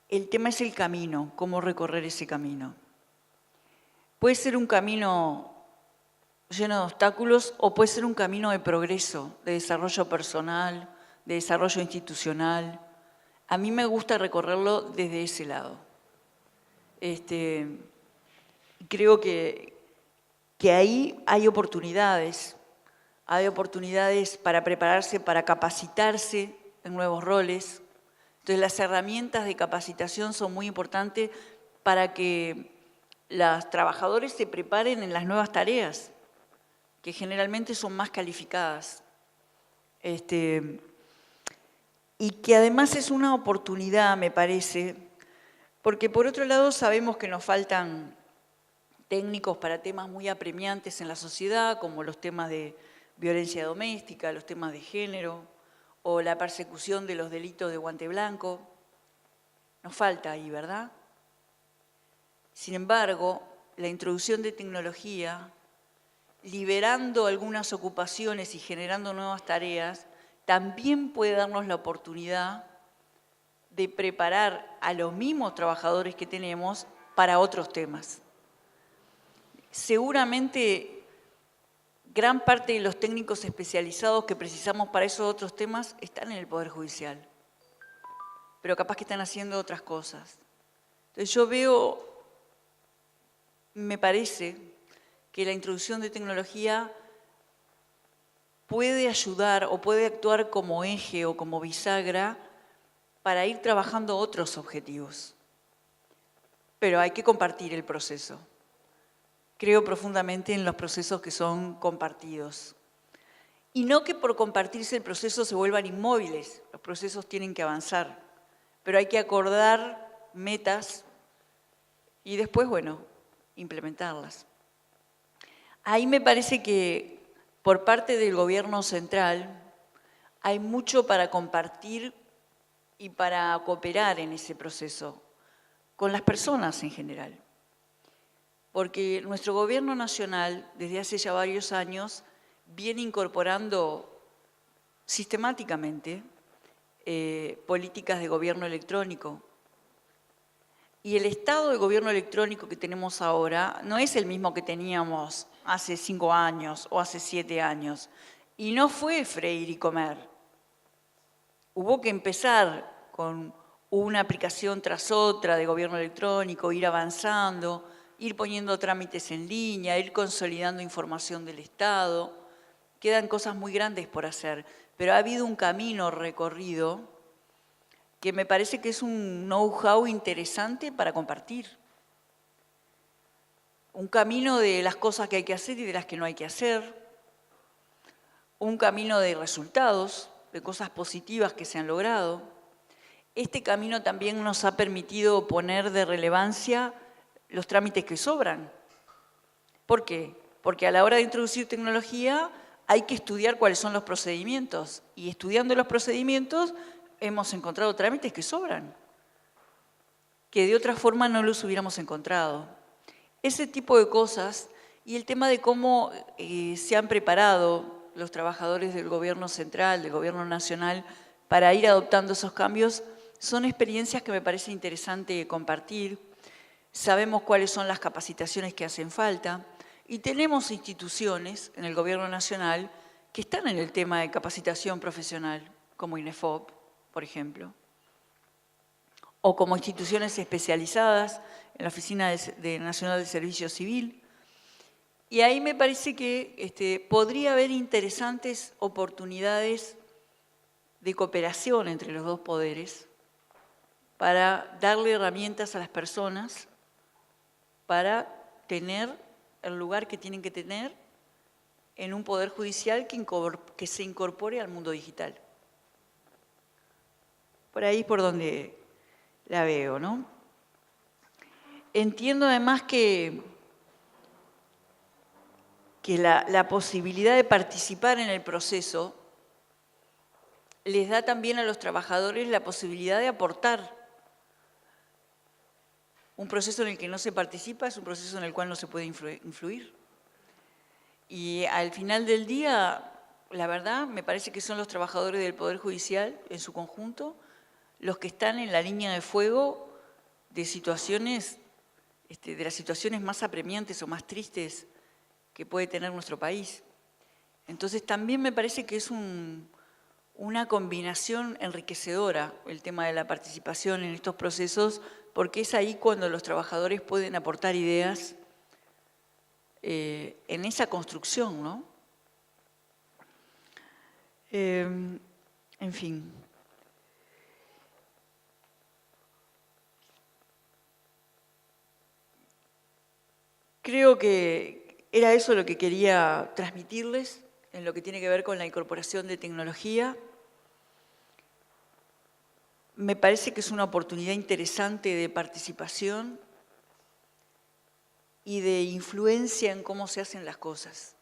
El tema es el camino, cómo recorrer ese camino. Puede ser un camino lleno de obstáculos o puede ser un camino de progreso, de desarrollo personal, de desarrollo institucional. A mí me gusta recorrerlo desde ese lado. Creo que ahí hay oportunidades para prepararse, para capacitarse en nuevos roles. Entonces, las herramientas de capacitación son muy importantes para que los trabajadores se preparen en las nuevas tareas, que generalmente son más calificadas. Y que además es una oportunidad, me parece, porque por otro lado sabemos que nos faltan técnicos para temas muy apremiantes en la sociedad, como los temas de violencia doméstica, los temas de género, o la persecución de los delitos de guante blanco. Nos falta ahí, ¿verdad? Sin embargo, la introducción de tecnología, liberando algunas ocupaciones y generando nuevas tareas, también puede darnos la oportunidad de preparar a los mismos trabajadores que tenemos para otros temas. Seguramente gran parte de los técnicos especializados que precisamos para esos otros temas están en el Poder Judicial, pero capaz que están haciendo otras cosas. Entonces yo veo, me parece que la introducción de tecnología puede ayudar o puede actuar como eje o como bisagra para ir trabajando otros objetivos. Pero hay que compartir el proceso. Creo profundamente en los procesos que son compartidos. Y no que por compartirse el proceso se vuelvan inmóviles, los procesos tienen que avanzar, pero hay que acordar metas y después, bueno, implementarlas. Ahí me parece que por parte del gobierno central hay mucho para compartir y para cooperar en ese proceso, con las personas en general. Porque nuestro gobierno nacional, desde hace ya varios años, viene incorporando sistemáticamente políticas de gobierno electrónico. Y el estado de gobierno electrónico que tenemos ahora no es el mismo que teníamos hace 5 años o hace 7 años. Y no fue freír y comer. Hubo que empezar con una aplicación tras otra de gobierno electrónico, ir avanzando, ir poniendo trámites en línea, ir consolidando información del Estado. Quedan cosas muy grandes por hacer, pero ha habido un camino recorrido que me parece que es un know-how interesante para compartir. Un camino de las cosas que hay que hacer y de las que no hay que hacer. Un camino de resultados, de cosas positivas que se han logrado. Este camino también nos ha permitido poner de relevancia los trámites que sobran. ¿Por qué? Porque a la hora de introducir tecnología hay que estudiar cuáles son los procedimientos y estudiando los procedimientos hemos encontrado trámites que sobran, que de otra forma no los hubiéramos encontrado. Ese tipo de cosas y el tema de cómo se han preparado los trabajadores del gobierno central, del gobierno nacional, para ir adoptando esos cambios, son experiencias que me parece interesante compartir. Sabemos cuáles son las capacitaciones que hacen falta y tenemos instituciones en el gobierno nacional que están en el tema de capacitación profesional, como INEFOP, por ejemplo, o como instituciones especializadas en la Oficina Nacional de Servicio Civil. Y ahí me parece que podría haber interesantes oportunidades de cooperación entre los dos poderes para darle herramientas a las personas para tener el lugar que tienen que tener en un poder judicial que se incorpore al mundo digital. Por ahí por donde la veo, ¿no? Entiendo además que la posibilidad de participar en el proceso les da también a los trabajadores la posibilidad de aportar. Un proceso en el que no se participa es un proceso en el cual no se puede influir. Y al final del día, la verdad, me parece que son los trabajadores del Poder Judicial, en su conjunto, los que están en la línea de fuego de situaciones, de las situaciones más apremiantes o más tristes que puede tener nuestro país. Entonces también me parece que es una combinación enriquecedora el tema de la participación en estos procesos, porque es ahí cuando los trabajadores pueden aportar ideas en esa construcción, ¿no? En fin. Creo que era eso lo que quería transmitirles en lo que tiene que ver con la incorporación de tecnología. Me parece que es una oportunidad interesante de participación y de influencia en cómo se hacen las cosas.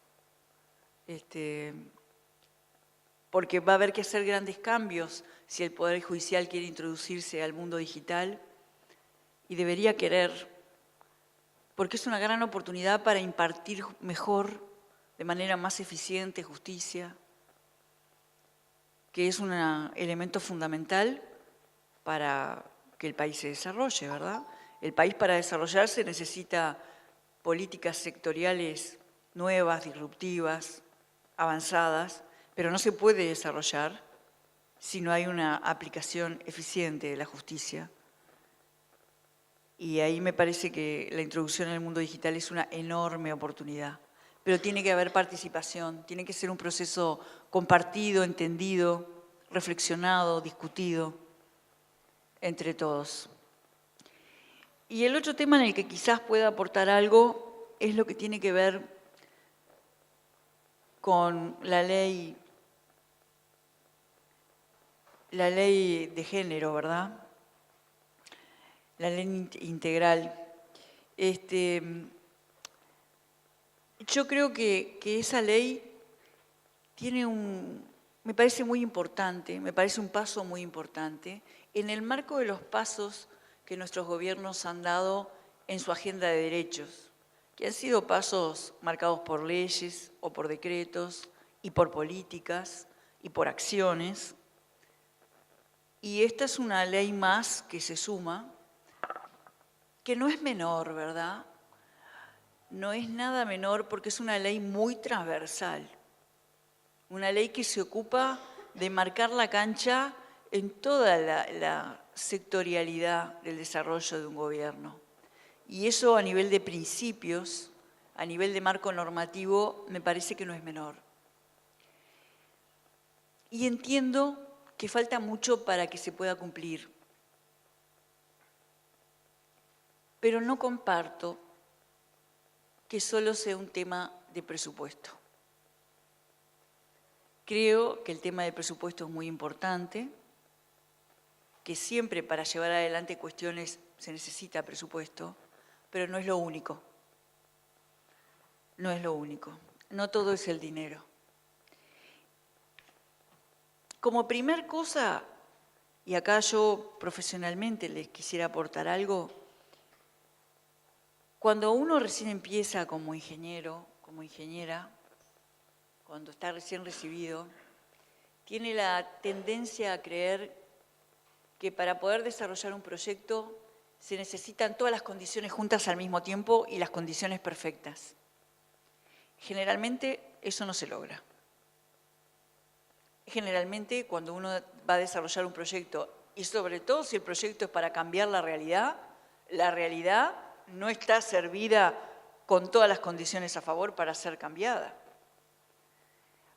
Porque va a haber que hacer grandes cambios si el Poder Judicial quiere introducirse al mundo digital, y debería querer, porque es una gran oportunidad para impartir mejor, de manera más eficiente, justicia, que es un elemento fundamental para que el país se desarrolle, ¿verdad? El país, para desarrollarse, necesita políticas sectoriales nuevas, disruptivas, avanzadas, pero no se puede desarrollar si no hay una aplicación eficiente de la justicia. Y ahí me parece que la introducción en el mundo digital es una enorme oportunidad. Pero tiene que haber participación, tiene que ser un proceso compartido, entendido, reflexionado, discutido entre todos. Y el otro tema en el que quizás pueda aportar algo es lo que tiene que ver con la ley de género, ¿verdad? La ley integral. Yo creo que esa ley tiene me parece muy importante, me parece un paso muy importante en el marco de los pasos que nuestros gobiernos han dado en su agenda de derechos, que han sido pasos marcados por leyes o por decretos y por políticas y por acciones. Y esta es una ley más que se suma, que no es menor, ¿verdad? No es nada menor porque es una ley muy transversal, una ley que se ocupa de marcar la cancha en toda la sectorialidad del desarrollo de un gobierno. Y eso a nivel de principios, a nivel de marco normativo, me parece que no es menor. Y entiendo que falta mucho para que se pueda cumplir. Pero no comparto que solo sea un tema de presupuesto. Creo que el tema del presupuesto es muy importante, que siempre para llevar adelante cuestiones se necesita presupuesto, pero no es lo único. No es lo único. No todo es el dinero. Como primer cosa, y acá yo profesionalmente les quisiera aportar algo, cuando uno recién empieza como ingeniero, como ingeniera, cuando está recién recibido, tiene la tendencia a creer que para poder desarrollar un proyecto se necesitan todas las condiciones juntas al mismo tiempo y las condiciones perfectas. Generalmente eso no se logra. Generalmente cuando uno va a desarrollar un proyecto, y sobre todo si el proyecto es para cambiar la realidad no está servida con todas las condiciones a favor para ser cambiada.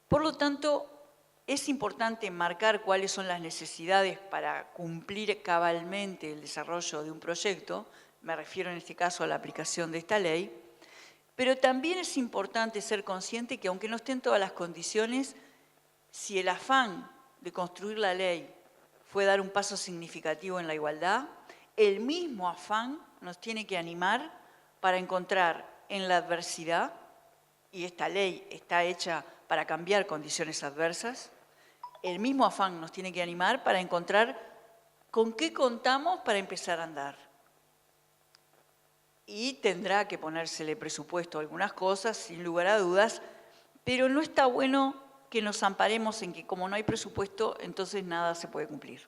Por lo tanto, es importante marcar cuáles son las necesidades para cumplir cabalmente el desarrollo de un proyecto, me refiero en este caso a la aplicación de esta ley, Pero también es importante ser consciente que aunque no estén todas las condiciones, si el afán de construir la ley fue dar un paso significativo en la igualdad, el mismo afán nos tiene que animar para encontrar en la adversidad, y esta ley está hecha para cambiar condiciones adversas, el mismo afán nos tiene que animar para encontrar con qué contamos para empezar a andar. Y tendrá que ponérsele presupuesto a algunas cosas, sin lugar a dudas, pero no está bueno que nos amparemos en que como no hay presupuesto, entonces nada se puede cumplir.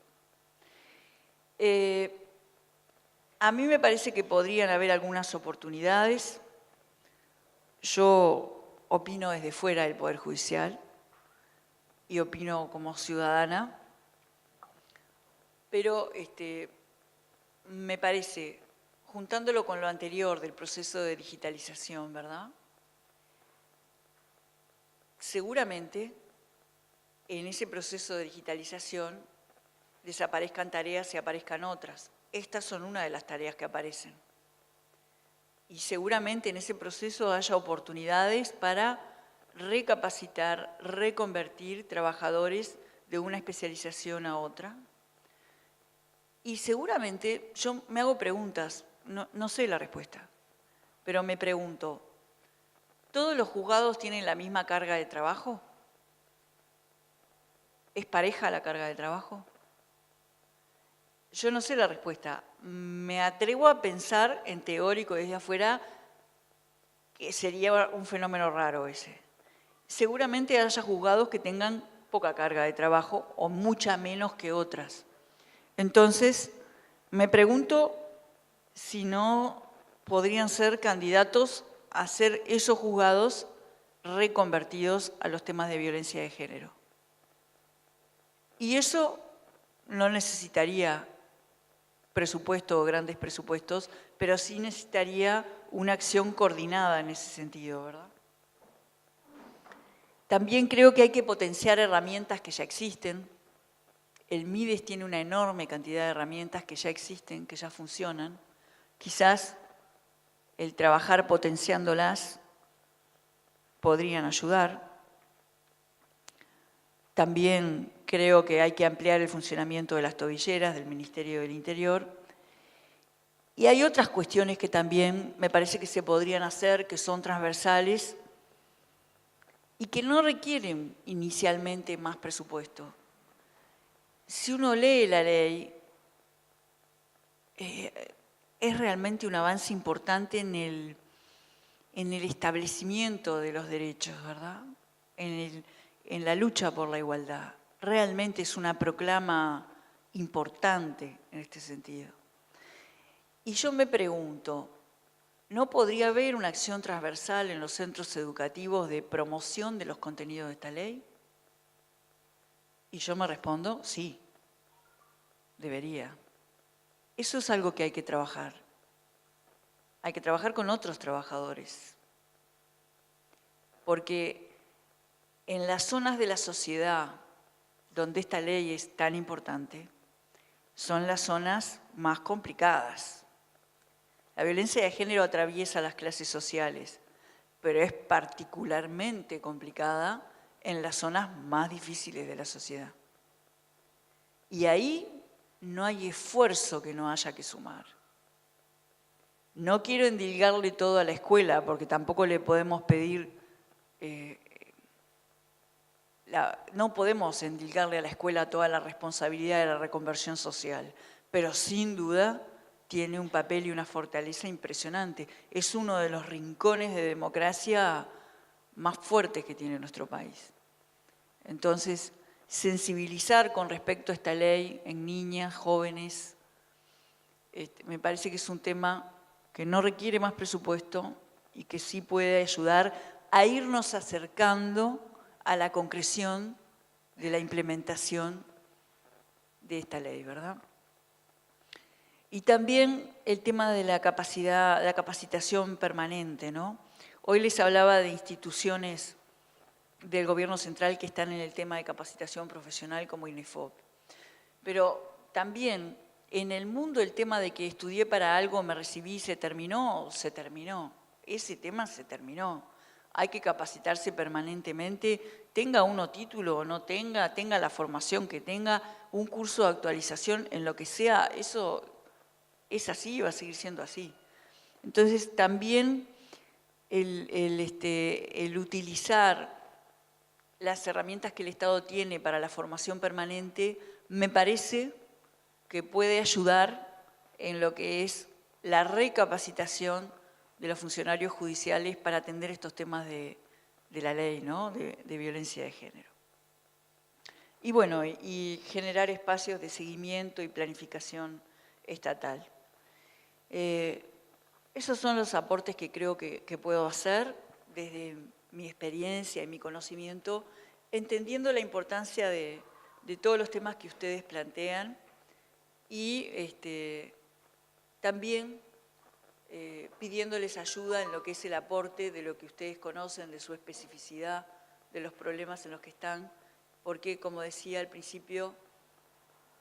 A mí me parece que podrían haber algunas oportunidades. Yo opino desde fuera del Poder Judicial y opino como ciudadana, pero me parece, juntándolo con lo anterior del proceso de digitalización, ¿verdad? Seguramente en ese proceso de digitalización desaparezcan tareas y aparezcan otras. Estas son una de las tareas que aparecen. Y seguramente en ese proceso haya oportunidades para recapacitar, reconvertir trabajadores de una especialización a otra. Y seguramente yo me hago preguntas, no sé la respuesta, pero me pregunto, ¿todos los juzgados tienen la misma carga de trabajo? ¿Es pareja la carga de trabajo? Yo no sé la respuesta. Me atrevo a pensar, en teórico desde afuera, que sería un fenómeno raro ese. Seguramente haya juzgados que tengan poca carga de trabajo o mucha menos que otras. Entonces, me pregunto si no podrían ser candidatos a ser esos juzgados reconvertidos a los temas de violencia de género. Y eso no necesitaría presupuesto o grandes presupuestos, pero sí necesitaría una acción coordinada en ese sentido, ¿verdad? También creo que hay que potenciar herramientas que ya existen. El MIDES tiene una enorme cantidad de herramientas que ya existen, que ya funcionan. Quizás el trabajar potenciándolas podrían ayudar. También creo que hay que ampliar el funcionamiento de las tobilleras del Ministerio del Interior. Y hay otras cuestiones que también me parece que se podrían hacer, que son transversales y que no requieren inicialmente más presupuesto. Si uno lee la ley, es realmente un avance importante en el establecimiento de los derechos, ¿verdad? En la lucha por la igualdad. Realmente es una proclama importante en este sentido. Y yo me pregunto, ¿no podría haber una acción transversal en los centros educativos de promoción de los contenidos de esta ley? Y yo me respondo, sí, debería. Eso es algo que hay que trabajar. Hay que trabajar con otros trabajadores. Porque en las zonas de la sociedad donde esta ley es tan importante, son las zonas más complicadas. La violencia de género atraviesa las clases sociales, pero es particularmente complicada en las zonas más difíciles de la sociedad. Y ahí no hay esfuerzo que no haya que sumar. No quiero endilgarle todo a la escuela, porque tampoco le podemos pedir, no podemos endilgarle a la escuela toda la responsabilidad de la reconversión social, pero sin duda tiene un papel y una fortaleza impresionante. Es uno de los rincones de democracia más fuertes que tiene nuestro país. Entonces, sensibilizar con respecto a esta ley en niñas, jóvenes, me parece que es un tema que no requiere más presupuesto y que sí puede ayudar a irnos acercando a la concreción de la implementación de esta ley, ¿verdad? Y también el tema de la capacidad, la capacitación permanente, ¿no? Hoy les hablaba de instituciones del gobierno central que están en el tema de capacitación profesional como INEFOP. Pero también en el mundo el tema de que estudié para algo, me recibí, se terminó. ese tema se terminó. Hay que capacitarse permanentemente, tenga uno título o no tenga, tenga la formación que tenga, un curso de actualización en lo que sea, eso es así y va a seguir siendo así. Entonces también el utilizar las herramientas que el Estado tiene para la formación permanente me parece que puede ayudar en lo que es la recapacitación de los funcionarios judiciales para atender estos temas de la ley, ¿no? de violencia de género. Y bueno, y generar espacios de seguimiento y planificación estatal. Esos son los aportes que creo que puedo hacer desde mi experiencia y mi conocimiento, entendiendo la importancia de todos los temas que ustedes plantean y también pidiéndoles ayuda en lo que es el aporte de lo que ustedes conocen, de su especificidad, de los problemas en los que están, porque, como decía al principio,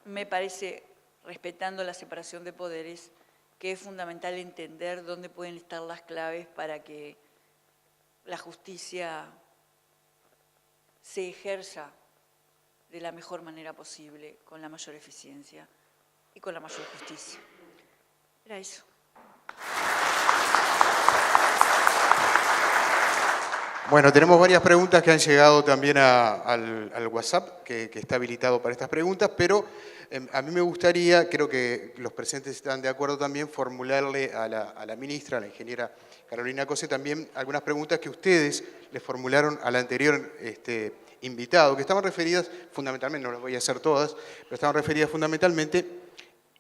me parece, respetando la separación de poderes, que es fundamental entender dónde pueden estar las claves para que la justicia se ejerza de la mejor manera posible, con la mayor eficiencia y con la mayor justicia. Era eso. Bueno, tenemos varias preguntas que han llegado también al WhatsApp, que está habilitado para estas preguntas, pero a mí me gustaría, creo que los presentes están de acuerdo también, formularle a la ministra, a la ingeniera Carolina Cose, también algunas preguntas que ustedes le formularon al anterior invitado, que estaban referidas fundamentalmente, no las voy a hacer todas, pero estaban referidas fundamentalmente,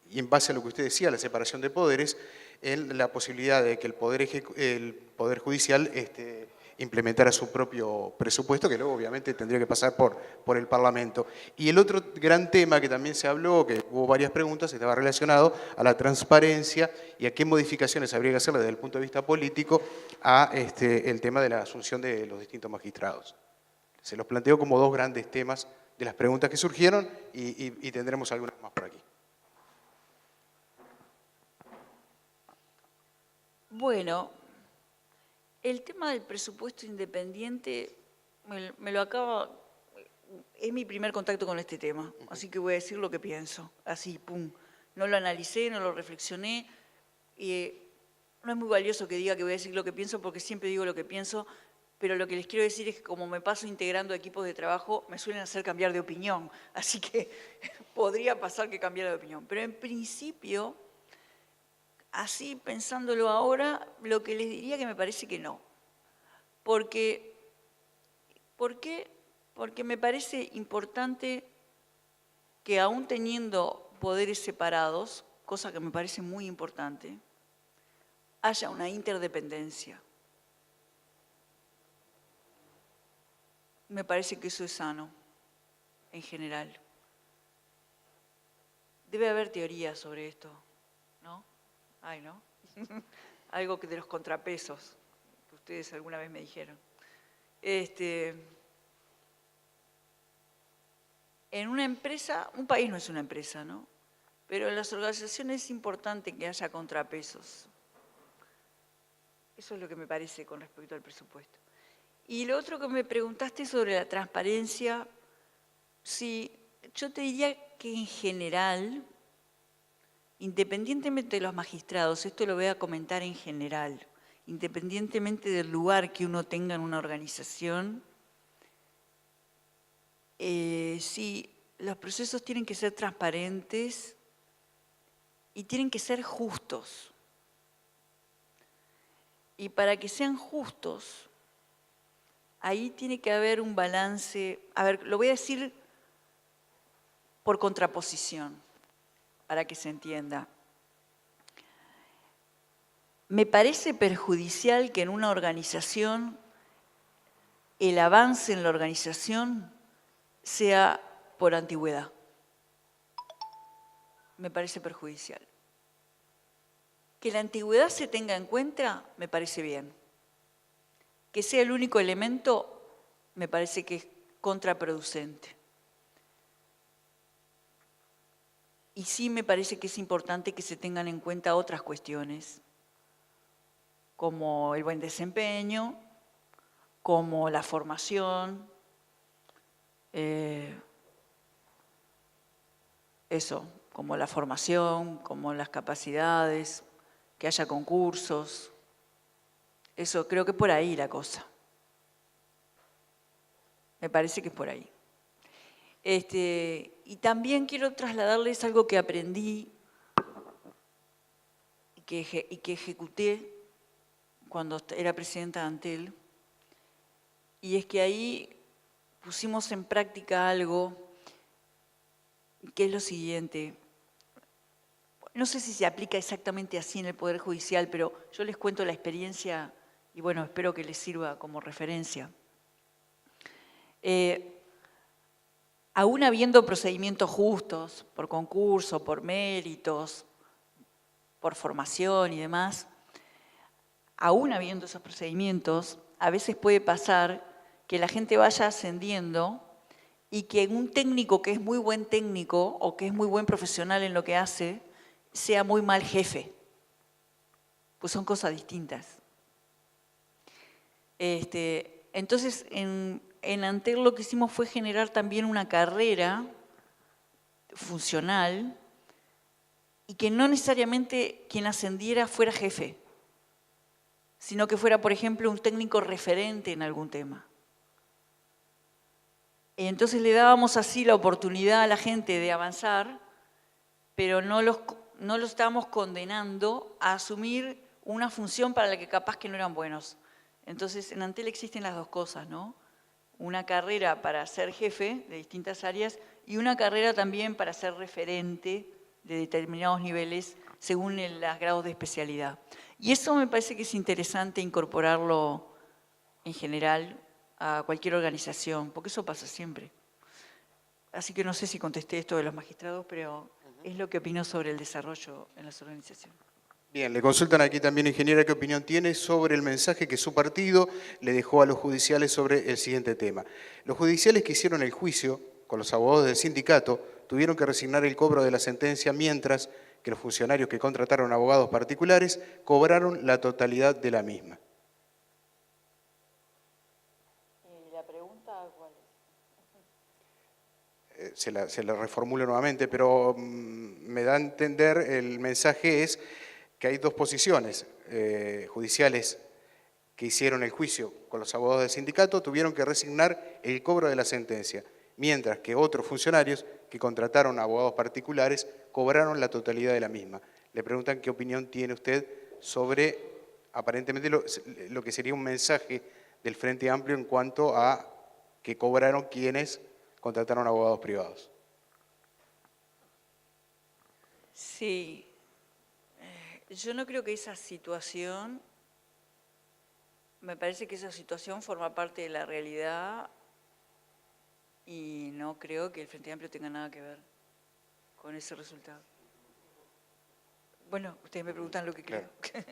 y en base a lo que usted decía, la separación de poderes, en la posibilidad de que el Poder Judicial implementara su propio presupuesto, que luego obviamente tendría que pasar por el Parlamento. Y el otro gran tema que también se habló, que hubo varias preguntas, estaba relacionado a la transparencia y a qué modificaciones habría que hacerle desde el punto de vista político a el tema de la asunción de los distintos magistrados. Se los planteo como dos grandes temas de las preguntas que surgieron y tendremos algunas más por aquí. Bueno, el tema del presupuesto independiente me lo acaba, es mi primer contacto con este tema, así que voy a decir lo que pienso, así, pum. No lo analicé, no lo reflexioné, y no es muy valioso que diga que voy a decir lo que pienso porque siempre digo lo que pienso, pero lo que les quiero decir es que como me paso integrando equipos de trabajo, me suelen hacer cambiar de opinión, así que podría pasar que cambiara de opinión. Pero en principio, así pensándolo ahora, lo que les diría que me parece que no. ¿Por qué? Porque me parece importante que aún teniendo poderes separados, cosa que me parece muy importante, haya una interdependencia. Me parece que eso es sano, en general. Debe haber teorías sobre esto, ¿no? Ay, ¿no? Algo que de los contrapesos, que ustedes alguna vez me dijeron. En una empresa, un país no es una empresa, ¿no? Pero en las organizaciones es importante que haya contrapesos. Eso es lo que me parece con respecto al presupuesto. Y lo otro que me preguntaste sobre la transparencia, sí, yo te diría que en general, independientemente de los magistrados, esto lo voy a comentar en general, independientemente del lugar que uno tenga en una organización, sí, los procesos tienen que ser transparentes y tienen que ser justos. Y para que sean justos, ahí tiene que haber un balance. A ver, lo voy a decir por contraposición, para que se entienda. Me parece perjudicial que en una organización el avance en la organización sea por antigüedad. Me parece perjudicial. Que la antigüedad se tenga en cuenta, me parece bien. Que sea el único elemento, me parece que es contraproducente. Y sí me parece que es importante que se tengan en cuenta otras cuestiones. como el buen desempeño, como la formación, como la formación, como las capacidades, que haya concursos. Eso, creo que por ahí la cosa. Me parece que es por ahí. Y también quiero trasladarles algo que aprendí y que ejecuté cuando era presidenta de Antel, y es que ahí pusimos en práctica algo que es lo siguiente. No sé si se aplica exactamente así en el Poder Judicial, pero yo les cuento la experiencia y bueno, espero que les sirva como referencia. Aún habiendo procedimientos justos, por concurso, por méritos, por formación y demás, aún habiendo esos procedimientos, a veces puede pasar que la gente vaya ascendiendo y que un técnico que es muy buen técnico o que es muy buen profesional en lo que hace, sea muy mal jefe. Pues son cosas distintas. Entonces, en Antel lo que hicimos fue generar también una carrera funcional y que no necesariamente quien ascendiera fuera jefe, sino que fuera, por ejemplo, un técnico referente en algún tema. Y entonces le dábamos así la oportunidad a la gente de avanzar, pero no los estábamos condenando a asumir una función para la que capaz que no eran buenos. Entonces, en Antel existen las dos cosas, ¿no? Una carrera para ser jefe de distintas áreas y una carrera también para ser referente de determinados niveles según los grados de especialidad. Y eso me parece que es interesante incorporarlo en general a cualquier organización, porque eso pasa siempre. Así que no sé si contesté esto de los magistrados, pero es lo que opino sobre el desarrollo en las organizaciones. Bien, le consultan aquí también, ingeniera, qué opinión tiene sobre el mensaje que su partido le dejó a los judiciales sobre el siguiente tema. Los judiciales que hicieron el juicio con los abogados del sindicato tuvieron que resignar el cobro de la sentencia, mientras que los funcionarios que contrataron abogados particulares cobraron la totalidad de la misma. ¿Y la pregunta cuál es? Se la reformulo nuevamente, pero me da a entender, el mensaje es que hay dos posiciones judiciales que hicieron el juicio con los abogados del sindicato, tuvieron que resignar el cobro de la sentencia, mientras que otros funcionarios que contrataron abogados particulares cobraron la totalidad de la misma. Le preguntan qué opinión tiene usted sobre, aparentemente, lo que sería un mensaje del Frente Amplio en cuanto a que cobraron quienes contrataron abogados privados. Sí. Yo no creo que esa situación, me parece que esa situación forma parte de la realidad y no creo que el Frente Amplio tenga nada que ver con ese resultado. Bueno, ustedes me preguntan lo que creo. Claro.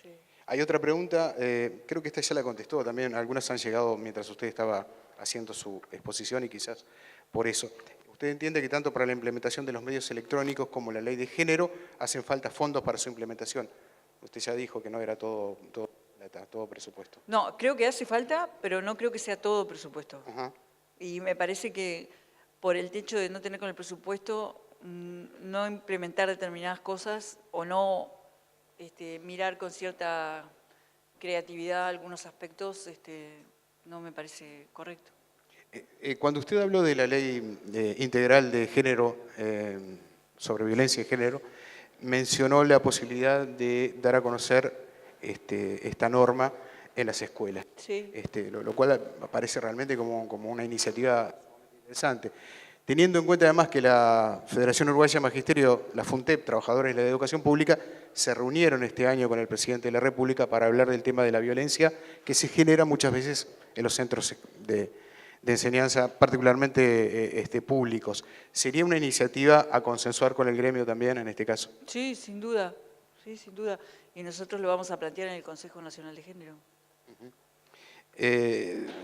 Sí. Hay otra pregunta, creo que esta ya la contestó también, algunas han llegado mientras usted estaba haciendo su exposición y quizás por eso. ¿Usted entiende que tanto para la implementación de los medios electrónicos como la ley de género hacen falta fondos para su implementación? Usted ya dijo que no era todo presupuesto. No, creo que hace falta, pero no creo que sea todo presupuesto. Ajá. Y me parece que por el hecho de no tener con el presupuesto, no implementar determinadas cosas o no mirar con cierta creatividad algunos aspectos, no me parece correcto. Cuando usted habló de la ley integral de género, sobre violencia de género, mencionó la posibilidad de dar a conocer esta norma en las escuelas, Sí. Lo cual parece realmente como una iniciativa interesante. Teniendo en cuenta además que la Federación Uruguaya de Magisterio, la FUNTEP, Trabajadores de la Educación Pública, se reunieron este año con el Presidente de la República para hablar del tema de la violencia que se genera muchas veces en los centros de enseñanza, particularmente públicos. ¿Sería una iniciativa a consensuar con el gremio también en este caso? Sí, sin duda. Sí, sin duda. Y nosotros lo vamos a plantear en el Consejo Nacional de Género.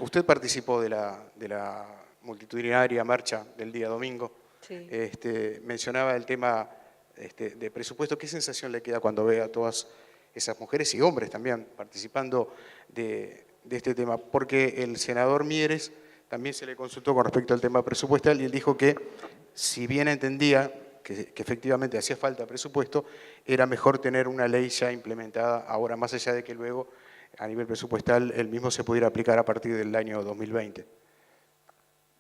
Usted participó de la multitudinaria marcha del día domingo. Sí. Mencionaba el tema de presupuesto, ¿qué sensación le queda cuando ve a todas esas mujeres y hombres también participando de este tema? Porque el senador Mieres también se le consultó con respecto al tema presupuestal y él dijo que, si bien entendía que efectivamente hacía falta presupuesto, era mejor tener una ley ya implementada ahora, más allá de que luego a nivel presupuestal el mismo se pudiera aplicar a partir del año 2020.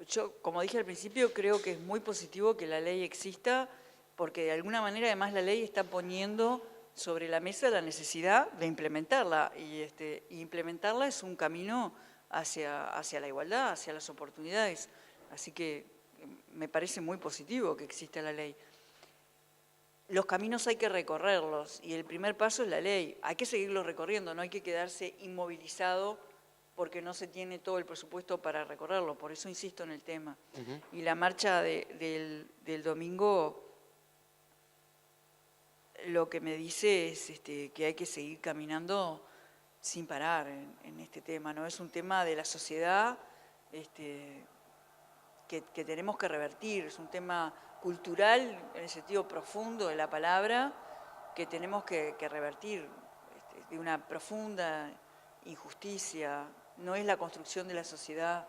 Yo, como dije al principio, creo que es muy positivo que la ley exista, porque de alguna manera además la ley está poniendo sobre la mesa la necesidad de implementarla, y implementarla es un camino hacia la igualdad, hacia las oportunidades. Así que me parece muy positivo que exista la ley. Los caminos hay que recorrerlos y el primer paso es la ley. Hay que seguirlos recorriendo, no hay que quedarse inmovilizado porque no se tiene todo el presupuesto para recorrerlo. Por eso insisto en el tema. Y la marcha del domingo lo que me dice es que hay que seguir caminando sin parar en este tema, ¿no? Es un tema de la sociedad que tenemos que revertir, es un tema cultural en el sentido profundo de la palabra que tenemos que revertir, de una profunda injusticia. No es la construcción de la sociedad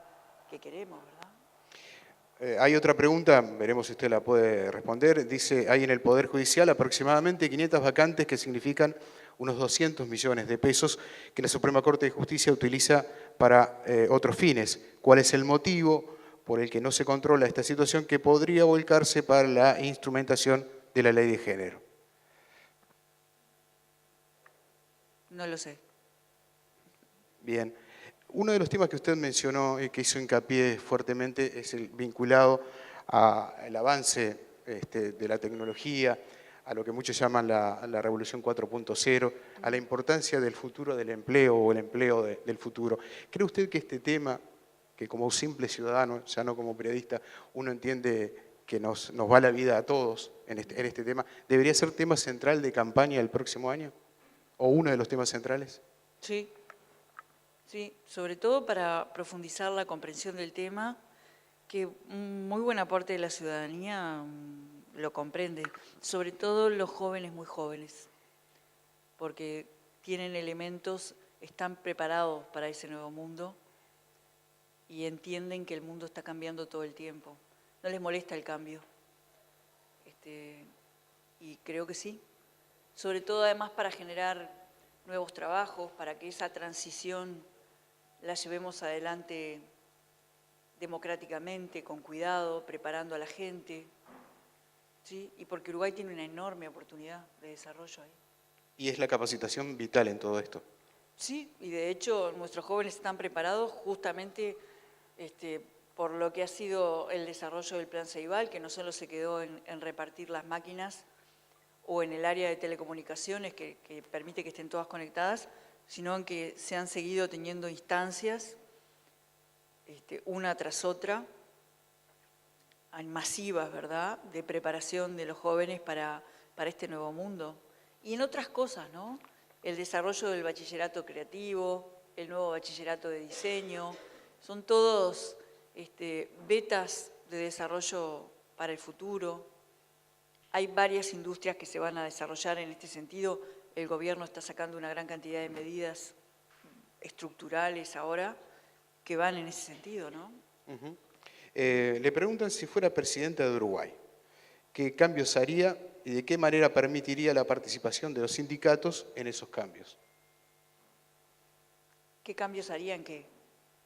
que queremos, ¿verdad? Hay otra pregunta, veremos si usted la puede responder. Dice, hay en el Poder Judicial aproximadamente 500 vacantes que significan unos 200 millones de pesos que la Suprema Corte de Justicia utiliza para otros fines. ¿Cuál es el motivo por el que no se controla esta situación que podría volcarse para la instrumentación de la ley de género? No lo sé. Bien. Uno de los temas que usted mencionó y que hizo hincapié fuertemente es el vinculado al avance de la tecnología, a lo que muchos llaman la revolución 4.0, a la importancia del futuro del empleo o el empleo del futuro. ¿Cree usted que este tema, que como simple ciudadano, ya no como periodista, uno entiende que nos va la vida a todos en este tema, debería ser tema central de campaña el próximo año? ¿O uno de los temas centrales? Sí. Sí, sobre todo para profundizar la comprensión del tema, que muy buena parte de la ciudadanía lo comprende, sobre todo los jóvenes muy jóvenes, porque tienen elementos, están preparados para ese nuevo mundo y entienden que el mundo está cambiando todo el tiempo. No les molesta el cambio. Y creo que sí, sobre todo además para generar nuevos trabajos, para que esa transición la llevemos adelante democráticamente, con cuidado, preparando a la gente, ¿sí? Y porque Uruguay tiene una enorme oportunidad de desarrollo ahí. Y es la capacitación vital en todo esto. Sí, y de hecho nuestros jóvenes están preparados justamente por lo que ha sido el desarrollo del Plan Ceibal, que no solo se quedó en repartir las máquinas o en el área de telecomunicaciones que permite que estén todas conectadas, sino en que se han seguido teniendo instancias, una tras otra, masivas, ¿verdad?, de preparación de los jóvenes para este nuevo mundo. Y en otras cosas, ¿no? El desarrollo del bachillerato creativo, el nuevo bachillerato de diseño, son todos vetas de desarrollo para el futuro. Hay varias industrias que se van a desarrollar en este sentido. El gobierno está sacando una gran cantidad de medidas estructurales ahora que van en ese sentido, ¿no? Le preguntan si fuera presidenta de Uruguay, ¿qué cambios haría y de qué manera permitiría la participación de los sindicatos en esos cambios? ¿Qué cambios haría en qué?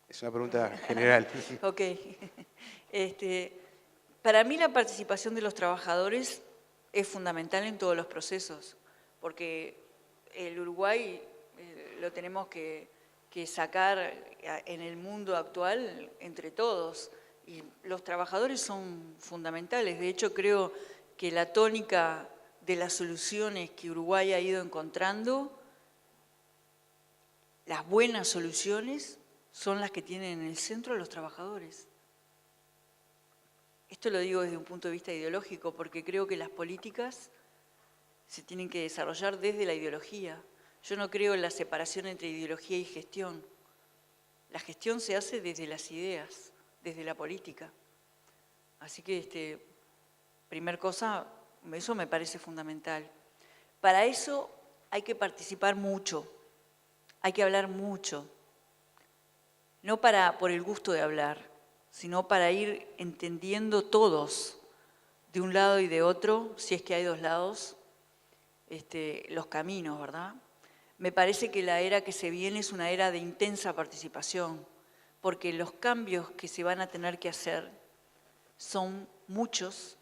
Es una pregunta general. Ok. Para mí la participación de los trabajadores es fundamental en todos los procesos, porque el Uruguay lo tenemos que sacar en el mundo actual entre todos, y los trabajadores son fundamentales. De hecho, creo que la tónica de las soluciones que Uruguay ha ido encontrando, las buenas soluciones, son las que tienen en el centro a los trabajadores. Esto lo digo desde un punto de vista ideológico, porque creo que las políticas se tienen que desarrollar desde la ideología. Yo no creo en la separación entre ideología y gestión. La gestión se hace desde las ideas, desde la política. Así que, primer cosa, Eso me parece fundamental. Para eso hay que participar mucho, hay que hablar mucho, no por el gusto de hablar, sino para ir entendiendo todos, de un lado y de otro, si es que hay dos lados, los caminos, ¿verdad? Me parece que la era que se viene es una era de intensa participación, porque los cambios que se van a tener que hacer son muchos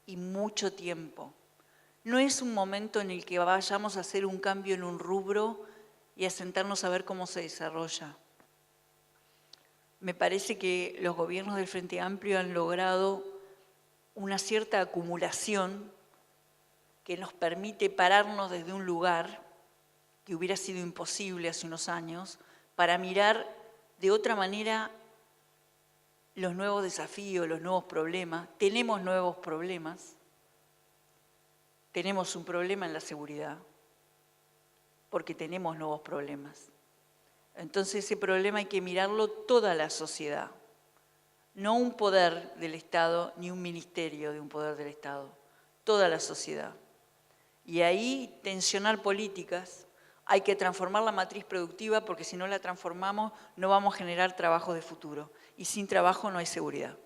y mucho tiempo. No es un momento en el que vayamos a hacer un cambio en un rubro y a sentarnos a ver cómo se desarrolla. Me parece que los gobiernos del Frente Amplio han logrado una cierta acumulación que nos permite pararnos desde un lugar que hubiera sido imposible hace unos años, para mirar de otra manera los nuevos desafíos, los nuevos problemas. Tenemos nuevos problemas. Tenemos un problema en la seguridad, porque tenemos nuevos problemas. Entonces ese problema hay que mirarlo toda la sociedad, no un poder del Estado ni un ministerio de un poder del Estado, toda la sociedad. Y ahí tensionar políticas, hay que transformar la matriz productiva porque si no la transformamos no vamos a generar trabajo de futuro y sin trabajo no hay seguridad.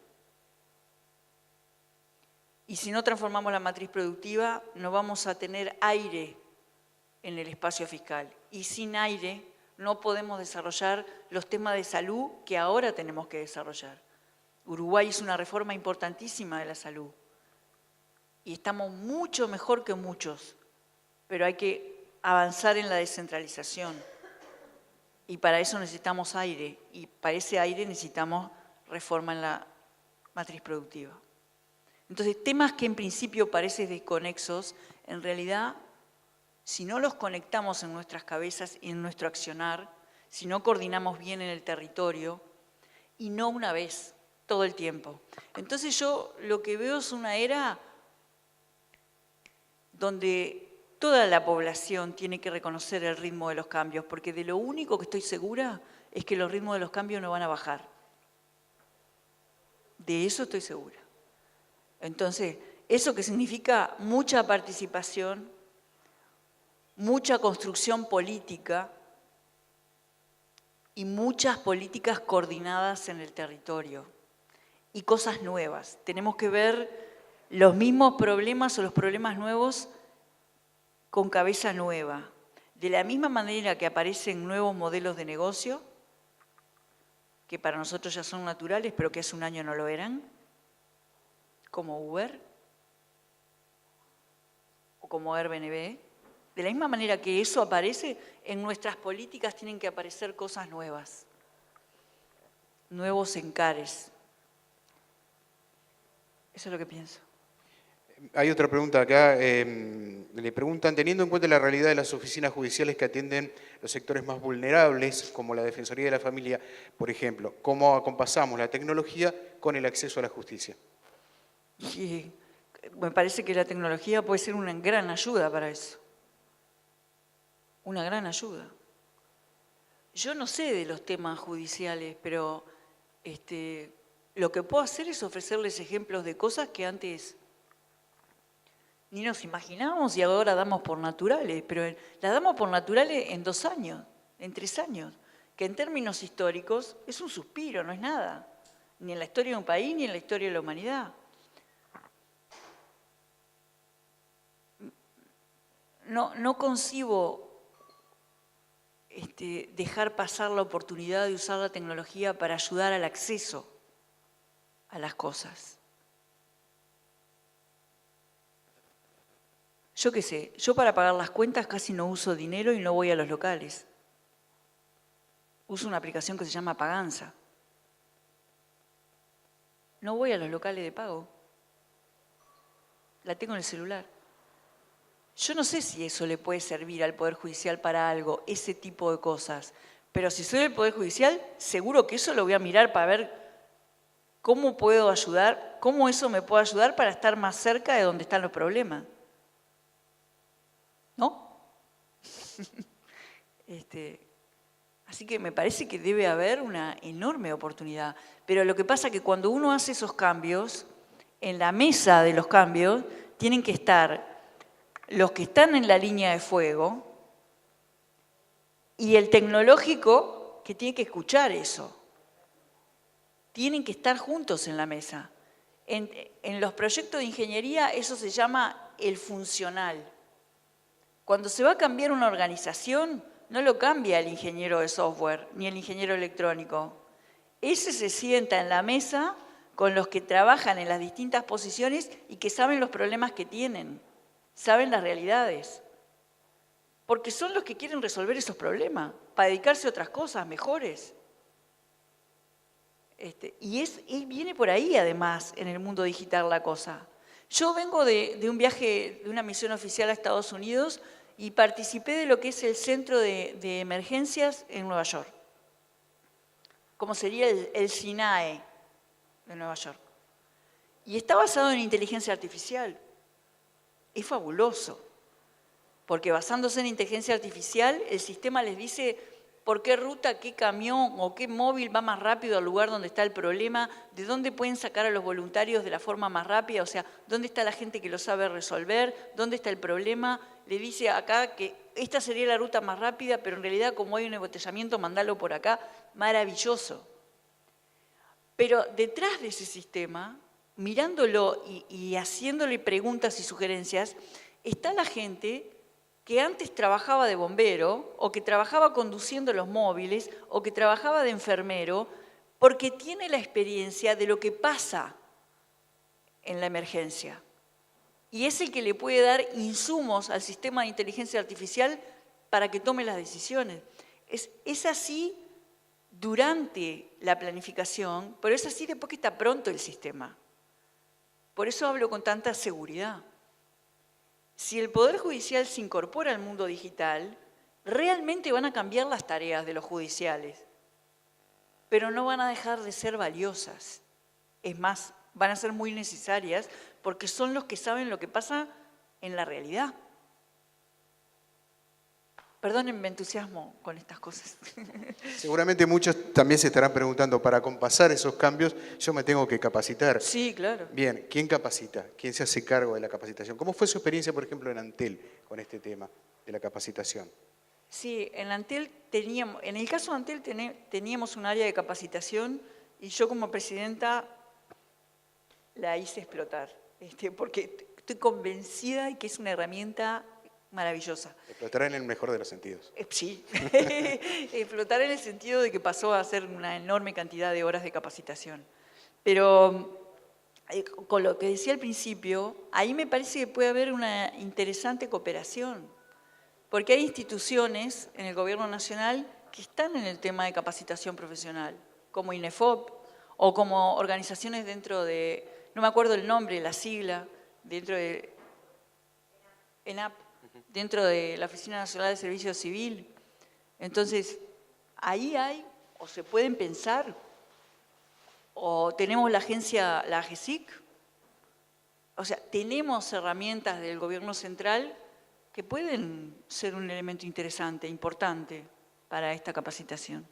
Y si no transformamos la matriz productiva, no vamos a tener aire en el espacio fiscal. Y sin aire no podemos desarrollar los temas de salud que ahora tenemos que desarrollar. Uruguay hizo una reforma importantísima de la salud. Y estamos mucho mejor que muchos. Pero hay que avanzar en la descentralización. Y para eso necesitamos aire. Y para ese aire necesitamos reforma en la matriz productiva. Entonces, temas que en principio parecen desconexos, en realidad, si no los conectamos en nuestras cabezas y en nuestro accionar, si no coordinamos bien en el territorio, y no una vez, todo el tiempo. Entonces yo lo que veo es una era donde toda la población tiene que reconocer el ritmo de los cambios, porque de lo único que estoy segura es que los ritmos de los cambios no van a bajar. De eso estoy segura. Entonces, eso que significa mucha participación, mucha construcción política y muchas políticas coordinadas en el territorio y cosas nuevas. Tenemos que ver los mismos problemas o los problemas nuevos con cabeza nueva. De la misma manera que aparecen nuevos modelos de negocio, que para nosotros ya son naturales, pero que hace un año no lo eran, como Uber o como Airbnb. De la misma manera que eso aparece, en nuestras políticas tienen que aparecer cosas nuevas, nuevos encares. Eso es lo que pienso. Hay otra pregunta acá. Le preguntan, teniendo en cuenta la realidad de las oficinas judiciales que atienden los sectores más vulnerables, como la Defensoría de la Familia, por ejemplo, ¿cómo acompasamos la tecnología con el acceso a la justicia? Y me parece que la tecnología puede ser una gran ayuda para eso. Una gran ayuda. Yo no sé de los temas judiciales, pero lo que puedo hacer es ofrecerles ejemplos de cosas que antes ni nos imaginábamos y ahora damos por naturales, pero las damos por naturales en 2 años, en 3 años, que en términos históricos es un suspiro, no es nada, ni en la historia de un país ni en la historia de la humanidad. No concibo dejar pasar la oportunidad de usar la tecnología para ayudar al acceso a las cosas. Yo qué sé, yo para pagar las cuentas casi no uso dinero y no voy a los locales. Uso una aplicación que se llama Paganza. No voy a los locales de pago. La tengo en el celular. Yo no sé si eso le puede servir al Poder Judicial para algo, ese tipo de cosas. Pero si soy el Poder Judicial, seguro que eso lo voy a mirar para ver cómo puedo ayudar, cómo eso me puede ayudar para estar más cerca de donde están los problemas. ¿No? Así que me parece que debe haber una enorme oportunidad. Pero lo que pasa es que cuando uno hace esos cambios, en la mesa de los cambios, tienen que estar los que están en la línea de fuego y el tecnológico que tiene que escuchar eso. Tienen que estar juntos en la mesa. En los proyectos de ingeniería eso se llama el funcional. Cuando se va a cambiar una organización, no lo cambia el ingeniero de software ni el ingeniero electrónico. Ese se sienta en la mesa con los que trabajan en las distintas posiciones y que saben los problemas que tienen, saben las realidades. Porque son los que quieren resolver esos problemas, para dedicarse a otras cosas mejores. Y viene por ahí, además, en el mundo digital la cosa. Yo vengo de un viaje, de una misión oficial a Estados Unidos y participé de lo que es el Centro de Emergencias en Nueva York. Como sería el SINAE de Nueva York. Y está basado en inteligencia artificial. Es fabuloso. Porque basándose en inteligencia artificial, el sistema les dice por qué ruta, qué camión o qué móvil va más rápido al lugar donde está el problema, de dónde pueden sacar a los voluntarios de la forma más rápida, o sea, dónde está la gente que lo sabe resolver, dónde está el problema. Le dice acá que esta sería la ruta más rápida, pero en realidad como hay un embotellamiento, mandalo por acá. Maravilloso. Pero detrás de ese sistema, mirándolo y haciéndole preguntas y sugerencias, está la gente que antes trabajaba de bombero, o que trabajaba conduciendo los móviles, o que trabajaba de enfermero, porque tiene la experiencia de lo que pasa en la emergencia. Y es el que le puede dar insumos al sistema de inteligencia artificial para que tome las decisiones. Es así durante la planificación, pero es así después que está pronto el sistema. Por eso hablo con tanta seguridad. Si el Poder Judicial se incorpora al mundo digital, realmente van a cambiar las tareas de los judiciales, pero no van a dejar de ser valiosas. Es más, van a ser muy necesarias porque son los que saben lo que pasa en la realidad. Perdónenme, me entusiasmo con estas cosas. Seguramente muchos también se estarán preguntando, para compasar esos cambios, yo me tengo que capacitar. Sí, claro. Bien, ¿quién capacita? ¿Quién se hace cargo de la capacitación? ¿Cómo fue su experiencia, por ejemplo, en Antel con este tema de la capacitación? Sí, en Antel en el caso de Antel teníamos un área de capacitación y yo como presidenta la hice explotar, porque estoy convencida de que es una herramienta maravillosa. Explotará en el mejor de los sentidos. Sí, explotar en el sentido de que pasó a ser una enorme cantidad de horas de capacitación. Pero con lo que decía al principio, ahí me parece que puede haber una interesante cooperación, porque hay instituciones en el Gobierno Nacional que están en el tema de capacitación profesional, como INEFOP o como organizaciones dentro de, no me acuerdo el nombre, la sigla, dentro de ENAP, dentro de la Oficina Nacional de Servicio Civil. Entonces, ahí hay, o se pueden pensar, o tenemos la agencia, la AGESIC, o sea, tenemos herramientas del Gobierno Central que pueden ser un elemento interesante, importante para esta capacitación.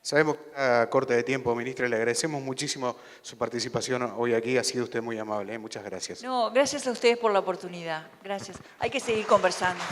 Sabemos que está corta de tiempo, ministra, le agradecemos muchísimo su participación hoy aquí, ha sido usted muy amable, muchas gracias. No, gracias a ustedes por la oportunidad, gracias. Hay que seguir conversando.